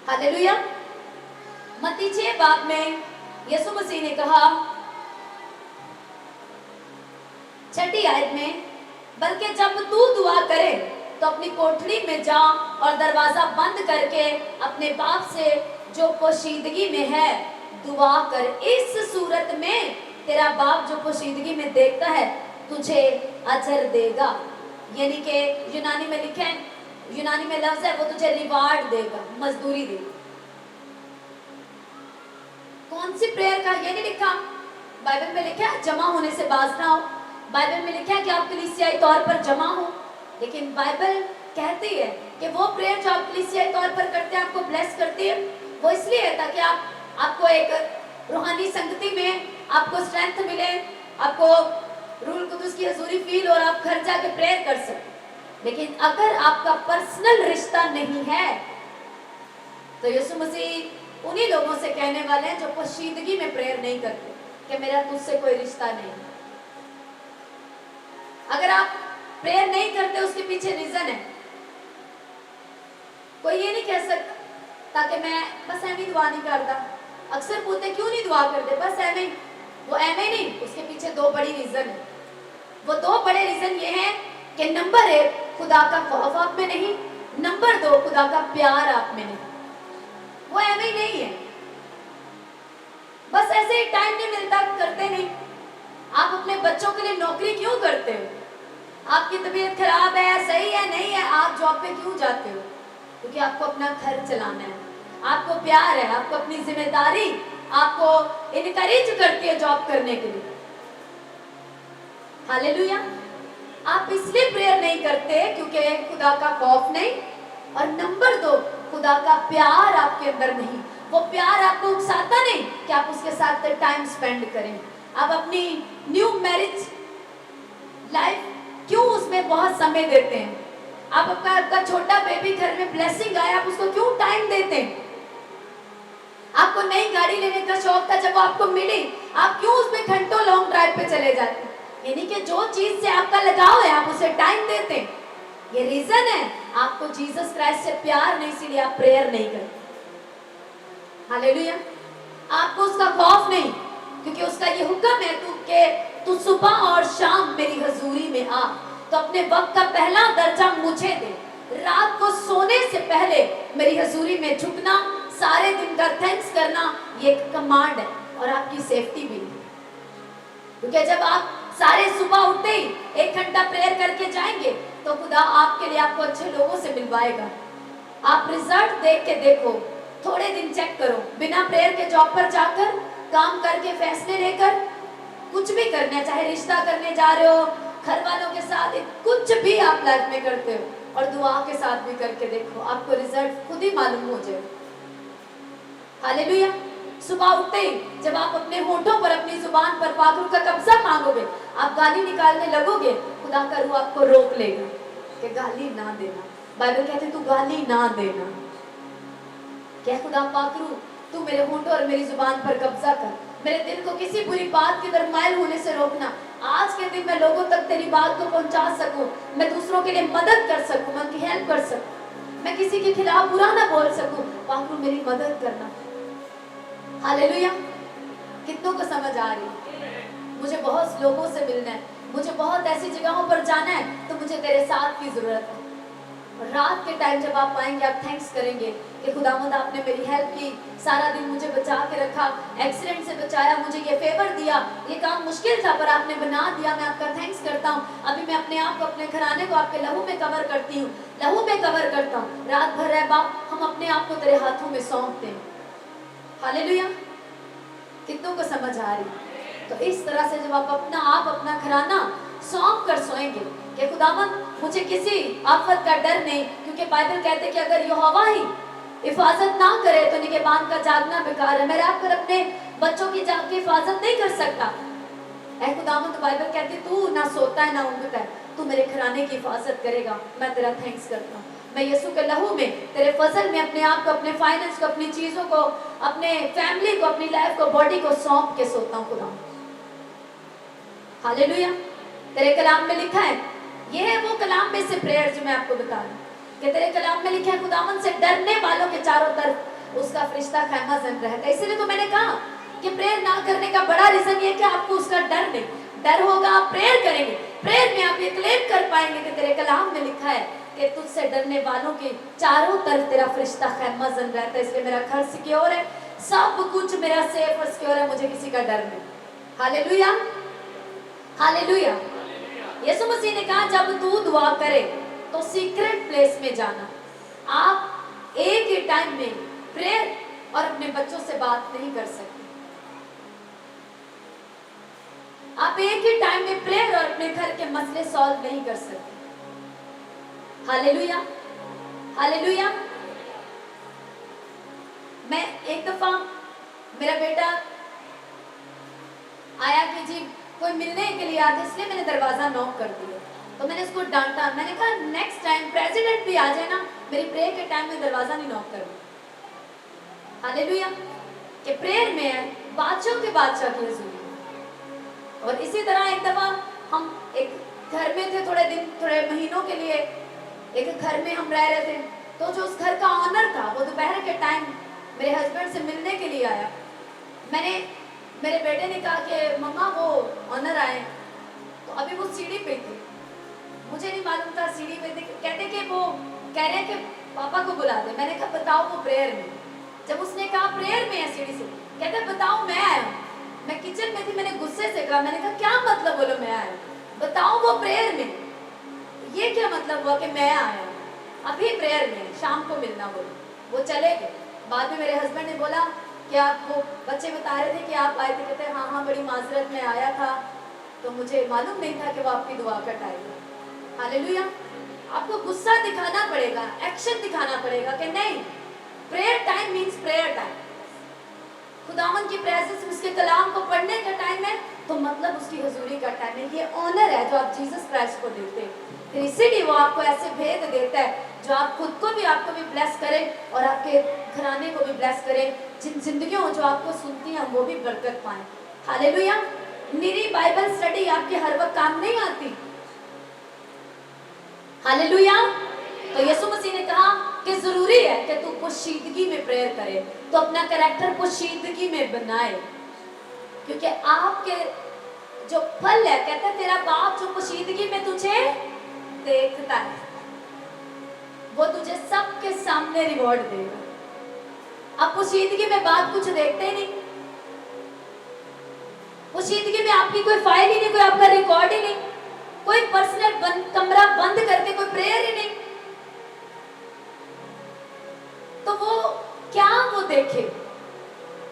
हालेलुया। मत्ती 6 बाब में यीशु मसीह ने कहा 6 आयत में, बल्कि जब तू दुआ करे तो अपनी कोठरी में जा और दरवाजा बंद करके अपने बाप से जो पोशीदगी में है दुआ कर, इस सूरत में तेरा बाप जो पोशीदगी में देखता है तुझे अजर देगा। यानी कि यूनानी में लिखे, यूनानी में लफ्ज है, वो तुझे रिवार्ड देगा, मजदूरी देगा। कौन सी प्रेयर का, ये नहीं लिखा बाइबल में, लिखा है जमा होने से बाज ना हो, बाइबल में लिखा है कि आप कलीसियाई तौर पर जमा हो, लेकिन बाइबल कहती है कि वो प्रेयर जो आप कलीसियाई तौर पर करते हैं, आपको ब्लेस करती है, वो इसलिए है ताकि आपको एक रूहानी संगति में आपको स्ट्रेंथ मिले, आपको रूल कुदुस की हजूरी फील और आप घर जाके प्रेयर कर सकें। लेकिन अगर आपका पर्सनल रिश्ता नहीं है, तो यीशु मसीह उन्हीं लोगों से कहने वाले हैं जो पोशीदगी में प्रेयर नहीं करते कि मेरा तुझसे कोई रिश्ता नहीं। अगर आप प्रेयर नहीं करते, उसके पीछे रीजन है। कोई ये नहीं कह सकता ताकि मैं बस ऐਵੇਂ दुआ नहीं करता, अक्सर पूछते क्यों नहीं दुआ करते, बस ऐਵੇਂ, वो ऐਵੇਂ नहीं, उसके पीछे 2 बड़ी रीजन है। वो 2 बड़े रीजन ये हैं कि नंबर 1 खुदा का खौफ आप में नहीं, नंबर 2 खुदा का प्यार आप में नहीं। वो ऐਵੇਂ नहीं है, बस ऐसे ही टाइम नहीं मिलता, करते नहीं। आप अपने बच्चों के लिए नौकरी क्यों करते हो? आपकी तबीयत खराब है, सही है, नहीं है, आप जॉब पे क्यों जाते हो? क्योंकि आपको अपना घर चलाना है, आपको प्यार है, आपको अपनी जिम्मेदारी आपको इनकरेज करती है जॉब करने के लिए। हालेलुया। आप इसलिए प्रेयर नहीं करते क्योंकि खुदा का खौफ नहीं, और नंबर 2 खुदा का प्यार आपके अंदर नहीं। वो प्यार आपको उकसाता नहीं कि आप उसके साथ टाइम स्पेंड करें। आप अपनी न्यू मैरिज लाइफ क्यों उसमें बहुत समय देते हैं? आप आपका छोटा बेबी घर में ब्लेसिंग आया, आप उसको क्यों टाइम देते हैं? आपको नई गाड़ी लेने का शौक था, जब वो आपको मिली, आप क्यों उसमें घंटों लॉन्ग ड्राइव पे चले जाते हैं? यानी कि जो चीज से आपका लगाव है, आप उसे टाइम देते हैं। ये रीजन है, आपको जीसस क्राइस्ट से प्यार नहीं, इसीलिए आप प्रेयर नहीं करते। हालेलुया। आपको उसका खौफ नहीं, क्योंकि उसका ये हुक्म है तू सुबह और शाम मेरी हजूरी में आ। तो अपने वक्त का पहला दर्जा मुझे दे, रात को सोने से पहले मेरी हजूरी में झुकना, सारे दिन का थैंक्स करना, ये एक कमांड है और आपकी सेफ्टी भी है। क्योंकि जब आप सारे सुबह उठते ही 1 घंटा प्रेयर करके जाएंगे, तो खुदा आपके लिए आपको अच्छे लोगों से मिलवाएगा। आप रिजल्ट देख के देखो, थोड़े दिन चेक करो, बिना प्रेयर के जॉब पर जाकर काम करके फैसले लेकर कुछ भी करना है, चाहे रिश्ता करने जा रहे हो, घर वालों के साथ, कुछ भी आप लाइफ में करते हो, और दुआ के साथ भी करके देखो, आपको रिजल्ट खुद ही मालूम हो जाए। हालेलुया। सुबह उठते ही जब आप अपने होठों पर, अपनी जुबान पर पाखरू का कब्जा मांगोगे, आप गाली निकालने लगोगे, खुदा का रूह आपको रोक लेगा कि गाली ना देना। बाइबल कहते तू गाली ना देना। क्या खुदा पाखरू, तू मेरे होठों और मेरी जुबान पर कब्जा कर, मेरे दिल को किसी बुरी बात की तरफ माइल होने से रोकना। आज के दिन मैं लोगों तक तेरी बात को पहुंचा सकूं, मैं दूसरों के लिए मदद कर सकूं, मैं उनकी हेल्प कर सकूं, मैं किसी के खिलाफ बुरा ना बोल सकूं, पाखरू मेरी मदद करना। हालेलुया। कितनों को समझ आ रही है? मुझे बहुत लोगों से मिलना है, मुझे बहुत ऐसी जगहों पर जाना है, तो मुझे तेरे साथ की जरूरत है। और रात के टाइम जब आप आएंगे, आप थैंक्स करेंगे कि खुदावंद आपने मेरी हेल्प की, सारा दिन मुझे बचा के रखा, एक्सीडेंट से बचाया, मुझे ये फेवर दिया, ये काम मुश्किल था पर आपने बना दिया, मैं आपका थैंक्स करता हूँ। अभी मैं अपने आप को, अपने घराने को आपके लहू में कवर करती हूँ, लहू में कवर करता हूँ। रात भर रह बाप, हम अपने आप को तेरे हाथों में सौंपते हैं। हालेलुया। कितनों को समझ आ रही? तो इस तरह से जब आप अपना आप, अपना घराना सौंप कर सोएंगे कि खुदावंद मुझे किसी आफत का डर नहीं, क्योंकि बाइबल कहते कि अगर यहोवा ही हिफाजत ना करे तो निगहबान का जागना बेकार है। मैं रात भर अपने बच्चों की जाग की हिफाजत नहीं कर सकता। ऐ खुदावंद, तो बाइबल कहती तू ना सोता है ना ऊँघता है, तू मेरे घराने की हिफाजत करेगा। मैं तेरा थैंक्स करता हूँ। मैं यीशु के लहू में, तेरे फजल में अपने आप को, अपने फाइनेंस को, अपनी चीजों को, अपने फैमिली को, अपनी लाइफ को, बॉडी को सौंप के सोता हूँ खुदा। हालेलुया। तेरे कलाम में लिखा है, ये है वो कलाम में से प्रेयर जो मैं आपको बता रही हूँ कि तेरे कलाम में लिखा है खुदावंद से डरने वालों के चारों तरफ उसका फरिश्ता खैमा जन रहता है। इसलिए तो मैंने कहा कि प्रेयर ना करने का बड़ा रीजन ये है कि आपको उसका डर नहीं। डर होगा, आप प्रेयर करेंगे, प्रेयर में आप ये क्लेम कर पाएंगे कि तेरे कलाम में लिखा है कि तुझसे डरने वालों के चारों तरफ तेरा फरिश्ता खैमा जन रहता है। इसलिए मेरा घर सिक्योर है, सब कुछ मेरा सेफ और सिक्योर है, मुझे किसी का डर नहीं। Hallelujah, hallelujah. यीशु मसीह ने कहा जब तू दुआ करे तो सीक्रेट प्लेस में जाना। आप एक ही टाइम में प्रेयर और अपने बच्चों से बात नहीं कर सकते। आप एक ही टाइम में प्रेयर और अपने घर के मसले सॉल्व नहीं कर सकते। Hallelujah, hallelujah. मैं एक दफा, मेरा बेटा आया कि जी कोई मिलने के लिए आया, इसलिए मैंने दरवाजा नॉक कर दिया। तो मैंने उसको डांटा, मैंने कहा नेक्स्ट टाइम प्रेसिडेंट भी आ जाए ना, मेरी प्रेयर के टाइम में दरवाजा नहीं नॉक करना। हालेलुया। कि प्रेयर में है बादशाह के बादशाह की हुजूरी। और इसी तरह एक दफा हम एक घर में थे, थोड़े महीनों के लिए एक घर में हम रह रहे थे। तो जो उस घर का ऑनर था वो दोपहर के टाइम मेरे हस्बैंड से मिलने के लिए आया। मेरे बेटे ने कहा कि मम्मा वो ऑनर आए। तो अभी वो सीढ़ी पे थे, मुझे नहीं मालूम था सीढ़ी पे थे। कहते कि वो कह रहे हैं कि पापा को बुला दे। मैंने कहा बताओ वो प्रेयर में। जब उसने कहा प्रेयर में है सीढ़ी से, कहते बताओ मैं आया। मैं किचन में थी, मैंने गुस्से से कहा, मैंने कहा क्या मतलब बोलो मैं आया, बताओ वो प्रेयर में। ये क्या मतलब हुआ कि मैं आया, अभी प्रेयर में, शाम को मिलना बोलो। वो चले गए। बाद में मेरे हस्बैंड ने बोला कि आप, वो बच्चे बता रहे थे कि आप आए थे। कहते हाँ हाँ बड़ी माजरत में आया था, तो मुझे मालूम नहीं था कि वो आपकी दुआ का टाइम है। हालेलुया। आपको गुस्सा दिखाना पड़ेगा, एक्शन दिखाना पड़ेगा कि नहीं, prayer time means prayer time. खुदावन की प्रेजेंस में, उसके कलाम को पढ़ने का टाइम है, तो मतलब उसकी हुजूरी का टाइम है। ये ऑनर है जो आप जीसस क्राइस्ट को देते हैं। फिर इसीलिए वो आपको ऐसे भेद देता है जो आप खुद को भी, आपको भी ब्लेस करें और आपके घराने को भी ब्लेस करें। जिन जिंदगियों जो आपको सुनती हैं वो भी बरकत पाएं। हालेलुया। मेरी बाइबल स्टडी आपके हर वक्त काम नहीं आती। हालेलुया। तो यीशु मसीह ने कहा कि जरूरी है कि तू पोशीदगी में प्रेयर करे, तो अपना कैरेक्टर पोशीदगी में बनाए, क्योंकि आपके जो फल है, कहता है तेरा बाप जो पोशीदगी में तुझे देखता है वो तुझे सबके सामने रिवॉर्ड देगा। आप पोशीदगी में बाप कुछ देखते ही नहीं, पोशीदगी में आपकी कोई फाइल ही नहीं, कोई आपका रिकॉर्ड ही नहीं, कोई पर्सनल कमरा बंद करके कोई प्रेयर ही नहीं, तो वो क्या वो देखे?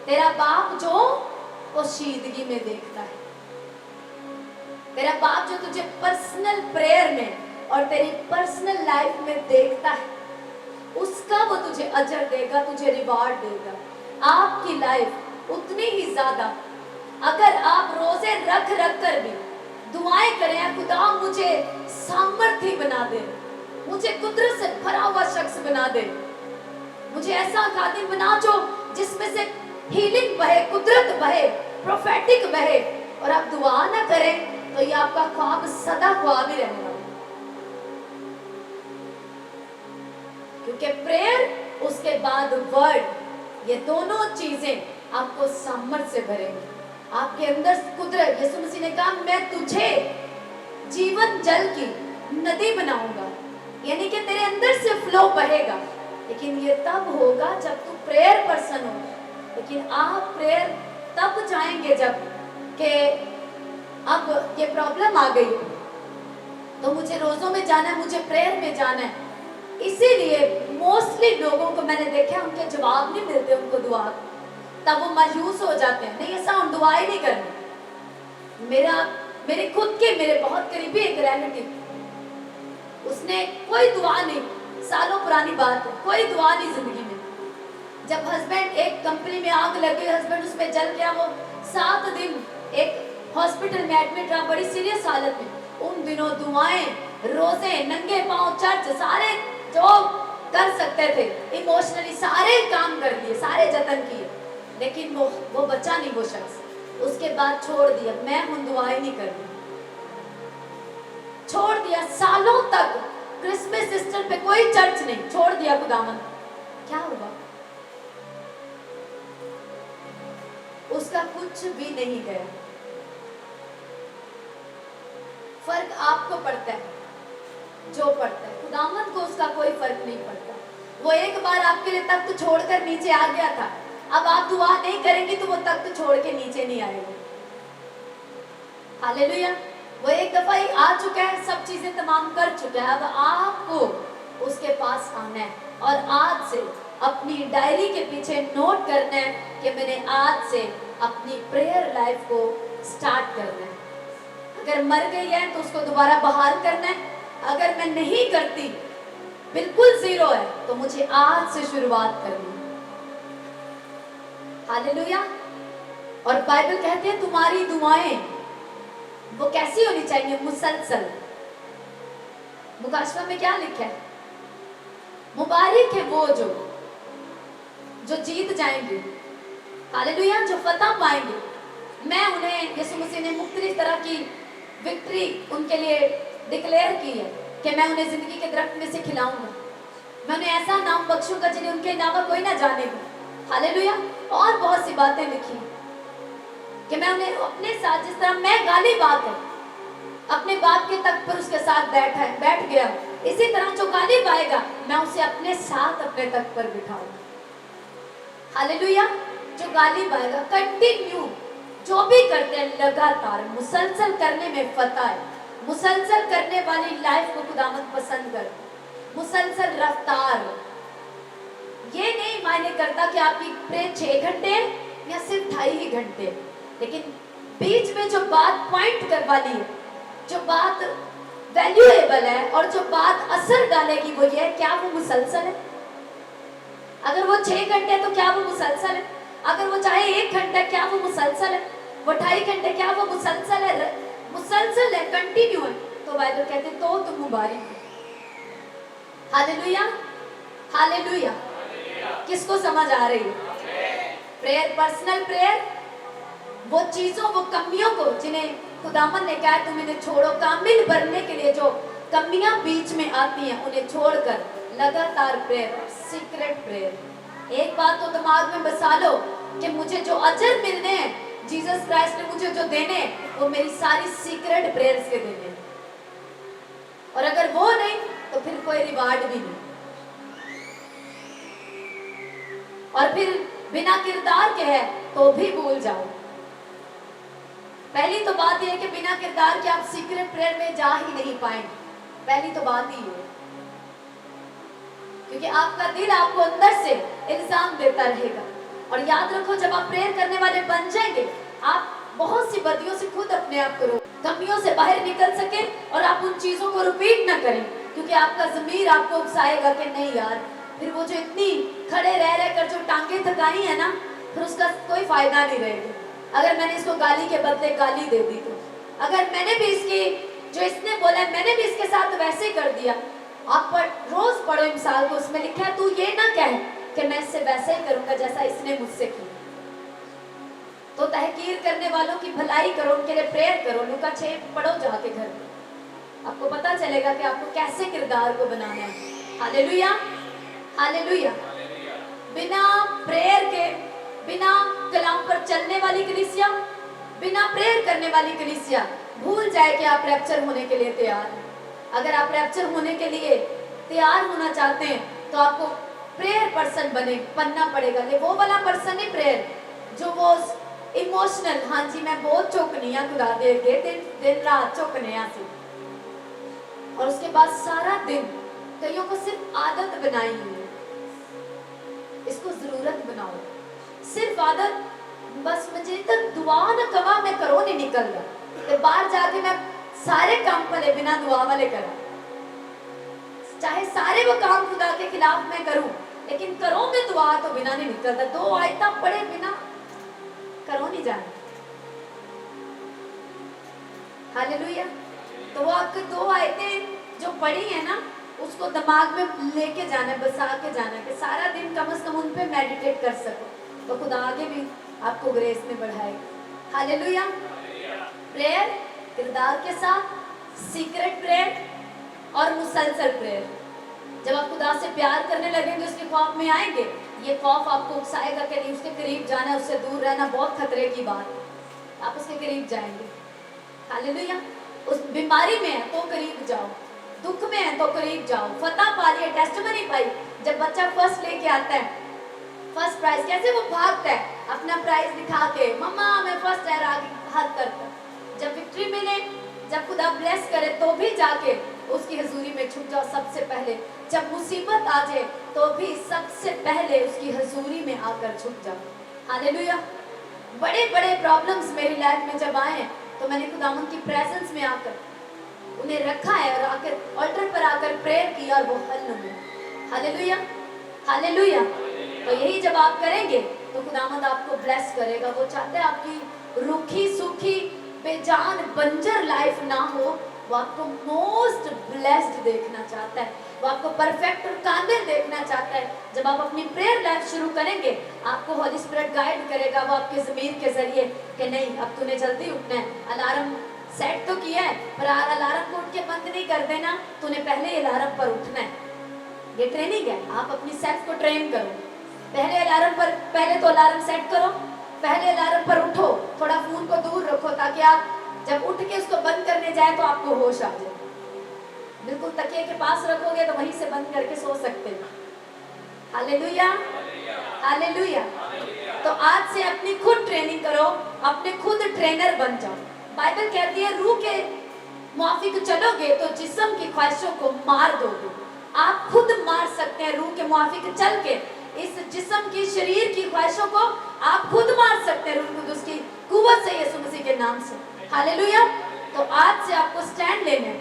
तेरा बाप जो पोशीदगी में देखता है, तेरा बाप जो तुझे पर्सनल प्रेयर में और तेरी पर्सनल लाइफ में देखता है, उसका वो तुझे अजर देगा, तुझे रिवार्ड देगा। आपकी लाइफ उतनी ही ज्यादा, अगर आप रोजे रख रख कर भी दुआएं करें, खुदा मुझे सामर्थ्य बना दे, मुझे कुदरत से भरा हुआ शख्स बना दे, मुझे ऐसा खादिम बना जो जिसमें से हीलिंग बहे, कुदरत बहे, प्रोफेटिक बहे, और आप दुआ ना करें तो ये आपका ख्वाब सदा ख्वाब ही रहेगा। क्योंकि प्रेयर उसके बाद वर्ड, ये दोनों चीजें आपको सामर्थ्य से भरेंगे, आपके अंदर कुदरत, यीशु मसीह ने कहा मैं तुझे जीवन जल की नदी बनाऊंगा, यानी कि तेरे अंदर से फ्लो बहेगा। लेकिन ये तब होगा जब तू प्रेयर पर्सन हो। लेकिन आप प्रेयर तब जाएंगे जब कि अब ये प्रॉब्लम आ गई तो मुझे रोजों में जाना है, मुझे प्रेयर में जाना है। इसीलिए मोस्टली लोगों को मैंने देखा उनके जवाब नहीं मिलते उनको दुआ, तब वो मायूस हो जाते हैं, नहीं ऐसा हम दुआ ही नहीं करनी। मेरे खुद के मेरे बहुत करीबी एक रिलेटिव, उसने कोई दुआ नहीं, सालों पुरानी बात है, कोई दुआ नहीं जिंदगी में। जब हस्बैंड, एक कंपनी में आग लग गई, हस्बैंड उसमें जल गया, वो 7 दिन एक हॉस्पिटल में एडमिट रहा बड़ी सीरियस हालत में। उन दिनों दुआएं, रोजे, नंगे पांव, चर्च, सारे जो कर सकते थे इमोशनली सारे काम कर दिए, सारे जतन किए, लेकिन वो बचा नहीं वो शख्स। उसके बाद छोड़ दिया, मैं हूं दुआएं नहीं करनी, छोड़ दिया। सालों तक क्रिसमस सिस्टर पे कोई चर्च नहीं, छोड़ दिया खुदावन। क्या हुआ? उसका कुछ भी नहीं गया। फर्क आपको पड़ता है, जो पड़ता है खुदावन को उसका कोई फर्क नहीं पड़ता। वो एक बार आपके लिए तख्त छोड़कर नीचे आ गया था, अब आप दुआ नहीं करेंगे तो वो तख्त छोड़ के नीचे नहीं आएगा। हालेलुया। वो एक दफा ही आ चुका है, सब चीजें तमाम कर चुका है, अब आपको उसके पास आना है और आज से अपनी डायरी के पीछे नोट करना है कि मैंने आज से अपनी प्रेयर लाइफ को स्टार्ट करना है। अगर मर गई है तो उसको दोबारा बहाल करना है, अगर मैं नहीं करती, बिल्कुल जीरो है, तो मुझे आज से शुरुआत करनी है। हालेलुया। और बाइबल कहती है तुम्हारी दुआएं वो कैसी होनी चाहिए? मुसलसल। मुकाशवा में क्या लिखा है? मुबारक है वो जो जीत जाएंगे, हालेलुया, जो फतह पाएंगे। मैं उन्हें, यीशु मसीह ने मुख्तलिफ तरह की विक्ट्री उनके लिए डिक्लेयर की है कि मैं उन्हें जिंदगी के दरख्त में से खिलाऊंगा, मैं उन्हें ऐसा नाम बख्शूंगा जिन्हें उनके अलावा कोई ना जानेगा, हालेलुया। और बहुत सी बातें लिखी कि मैं उन्हें अपने साथ, जिस तरह मैं गाली बात है अपने बाप के तख्त पर उसके साथ बैठ गया, इसी तरह जो गाली पाएगा मैं उसे अपने साथ अपने तख्त पर बिठाऊंगा, हालेलुया। जो गाली पाएगा, कंटिन्यू जो भी करते हैं लगातार मुसलसल करने में फतह है। मुसलसल करने वाली लाइफ को खुदावंद पसंद कर, मुसलसल रफ्तार। ये नहीं मायने करता कि आपकी प्रेयर 6 घंटे है या सिर्फ 2.5 घंटे, लेकिन बीच में जो बात पॉइंट कर वाली है, जो बात वैल्यूएबल है और जो बात असर डालेगी, वो ये है, क्या वो मुसलसल है? अगर वो 6 घंटे तो क्या वो मुसलसल है? अगर वो चाहे 1 घंटा, क्या वो मुसलसल है? वो 2.5 घंटे, क्या वो मुसलसल है? मुसलसल है, कंटिन्यू है, तो बाइबल कहते तो तुम मुबारक हो। Hallelujah, hallelujah. किसको समझ आ रही है? प्रेयर, पर्सनल प्रेयर, वो चीजों, वो कमियों को जिन्हें खुदावन ने कहा तुम इन्हें छोड़ो, कामिल बनने के लिए जो कमियां बीच में आती हैं उन्हें छोड़कर लगातार प्रेयर, सीक्रेट प्रेयर। एक बात तो दिमाग में बसा लो कि मुझे जो अजर मिलने हैं, जीसस क्राइस्ट ने मुझे जो देने, वो मेरी सारी सीक्रेट प्रेयर्स के देने, और अगर वो नहीं तो फिर कोई रिवार्ड भी नहीं। और फिर बिना किरदार के है तो भी भूल जाओ। पहली तो बात यह है कि बिना किरदार के आप सीक्रेट प्रेयर में जा ही नहीं पाएंगे, पहली तो बात ही है, क्योंकि आपका दिल आपको अंदर से इल्जाम देता रहेगा। और याद रखो, जब आप प्रेयर करने वाले बन जाएंगे, आप बहुत सी बदियों से खुद अपने आप को रोक, कमियों से बाहर निकल सके और आप उन चीजों को रिपीट ना करें, क्योंकि आपका ज़मीर आपको उकसाएगा कि नहीं यार, फिर वो जो इतनी खड़े रह कर जो टांगे थकाई है ना, फिर उसका कोई फायदा नहीं रहेगा। अगर मैंने इसको गाली के बदले गाली दे दी, तो अगर मैंने भी इसकी, जो इसने बोला है, मैंने भी इसके साथ वैसे कर दिया। आप रोज पढ़ो मिसाल को, उसमें लिखा है तू ये ना कह कि मैं इससे वैसे ही करूंगा जैसा इसने मुझसे किया। तो तहकीर करने वालों की भलाई करो, उनके लिए प्रेयर करो। लूका 6 पढ़ो जाके घर में, आपको पता चलेगा कि आपको कैसे किरदार को बनाना है। Hallelujah, hallelujah. बिना प्रेयर के, बिना कलाम पर चलने वाली कलीसिया बिना प्रेयर करने वाली कलीसिया भूल जाए कि आप रैप्चर होने के लिए तैयार हैं। अगर आप रैप्चर होने के लिए तैयार होना चाहते हैं तो आपको प्रेयर पर्सन बनना पड़ेगा। ले वो वाला पर्सन नहीं प्रेयर जो वो इमोशनल, हाँ जी मैं बहुत चौकनी हाँ खुदा दे के दिन रात चौकने सी, और उसके बाद सारा दिन कईयों को सिर्फ आदत बनाई हुई है। इसको जरूरत बनाओ, सिर्फ आदत। बस मुझे तो दुआ न कवा मैं करो नहीं निकल रहा तो बाहर जाके मैं सारे काम भले बिना दुआ वाले करा, चाहे सारे वो काम खुदा के खिलाफ मैं करूं, लेकिन करो में दुआ तो बिना नहीं निकलता। 2 आयता पढ़े बिना करो नहीं जाना। हालेलुया। तो वो आपके 2 आयतें जो पढ़ी है ना उसको दिमाग में लेके जाना है, बसा के जाना है कि सारा दिन कम से कम उन पे मेडिटेट कर सको, तो खुदा आगे भी आपको ग्रेस में बढ़ाएगा। हालेलुया। प्रेयर किरदार के साथ, सीक्रेट प्रेयर और मुसलसल प्रेयर। जब आप खुदा से प्यार करने लगेंगे उसके खौफ में आएंगे, ये खौफ आपको उकसाएगा कि नहीं उसके करीब जाना है, उससे दूर रहना बहुत खतरे की बात है, आप उसके करीब जाएंगे। हालेलुया। उस बीमारी में है तो करीब जाओ, दुख में है तो करीब जाओ, फतह पा लिया, टेस्टिमनी पाई। जब बच्चा फर्स्ट लेके आता है, फर्स्ट प्राइज, कैसे वो भागता है अपना प्राइज दिखा के, मम्मा मैं फर्स्ट है, आगे हाथ करता। जब विक्ट्री मिले, जब खुदा ब्लेस करे तो भी जाके उसकी हजूरी में छुप जाओ सबसे पहले। जब मुसीबत आ जाए तो भी सबसे पहले उसकी हजूरी में आकर छुप जाओ। हालेलुया। बड़े बड़े प्रॉब्लम्स मेरी लाइफ में जब आए तो मैंने खुदावंद की प्रेजेंस में आकर उन्हें रखा है और आकर ऑल्टर पर आकर प्रेयर किया और वो हल हुए। हालेलुया। हालेलुया। तो यही जब आप करेंगे तो खुदावंद आपको ब्लेस करेगा। वो चाहते हैं आपकी रूखी सूखी बेजान बंजर लाइफ ना हो, वो आपको मोस्ट ब्लेस्ड देखना चाहता है, वो आपको परफेक्ट और कामिल देखना चाहता है। जब आप अपनी प्रेयर लाइफ शुरू करेंगे आपको होली स्पिरिट गाइड करेगा, वो आपके ज़मीर के जरिए कि नहीं अब तूने जल्दी उठना है, अलार्म सेट तो किया है पर अलार्म को उठ के बंद नहीं कर देना, तूने पहले अलार्म पर उठना है। ये ट्रेनिंग है, आप अपनी सेल्फ को ट्रेन करो। पहले तो अलार्म सेट करो, पहले अलार्म पर उठो, थोड़ा फोन को दूर रखो ताकि आप जब उठ के उसको बंद करने जाए तो आपको होश आ जाए। बिल्कुल तकिए के पास रखोगे तो वहीं से बंद करके सो सकते हो। हालेलुया। हालेलुया। तो आज से अपनी खुद ट्रेनिंग करो, अपने खुद ट्रेनर बन जाओ। बाइबल कहती है रूह के मुआफिक चलोगे तो जिस्म की ख्वाहिशों को मार दोगे। आप खुद मार सकते हैं रूह के मुआफिक चल के इस जिस्म की शरीर की ख्वाहिशों को आप खुद मार सकते हैं रूह कुदुस की कुव्वत से, यीशु मसीह के नाम से। हालेलुया। तो आज से आपको स्टैंड लेने,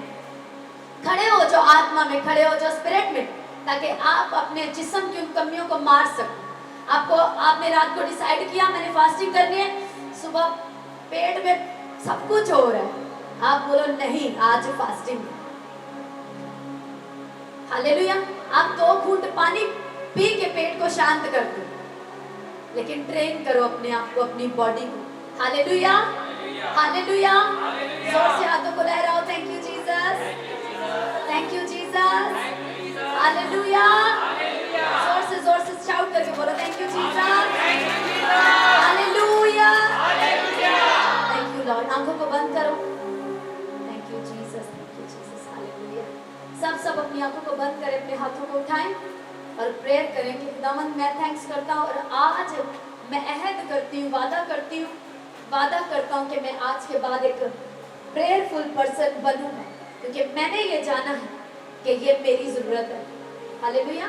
खड़े हो जो आत्मा में, खड़े हो जो स्पिरिट में, ताकि आप अपने जिस्म की उन कमियों को मार सको। आपने रात को डिसाइड किया मैंने फास्टिंग करनी है, सुबह पेट में सब कुछ हो रहा है, आप बोलो नहीं आज फास्टिंग। हालेलुया। आप 2 घूंट पानी पी के पेट को शांत कर दो, लेकिन ट्रेन करो अपने आप को, अपनी बॉडी को। हालेलुया। हालेलुया। जोर से हाथों को लहराओ, thank you Jesus, thank you Jesus. Hallelujah. जोर से शाउट करके बोलो thank you Jesus. Hallelujah. Thank you Lord. आंखों को बंद करो। Thank you Jesus, thank you Jesus. Hallelujah. सब अपनी आंखों को बंद करें, अपने हाथों को उठाएं और प्रेयर करें कि खुदावंद मैं थैंक्स करता हूँ और आज मैं अहद करती हूँ, वादा करता हूँ कि मैं आज के बाद एक प्रेयरफुल पर्सन बनूंगा, क्योंकि मैंने ये जाना है कि ये मेरी ज़रूरत है। हालेलुया।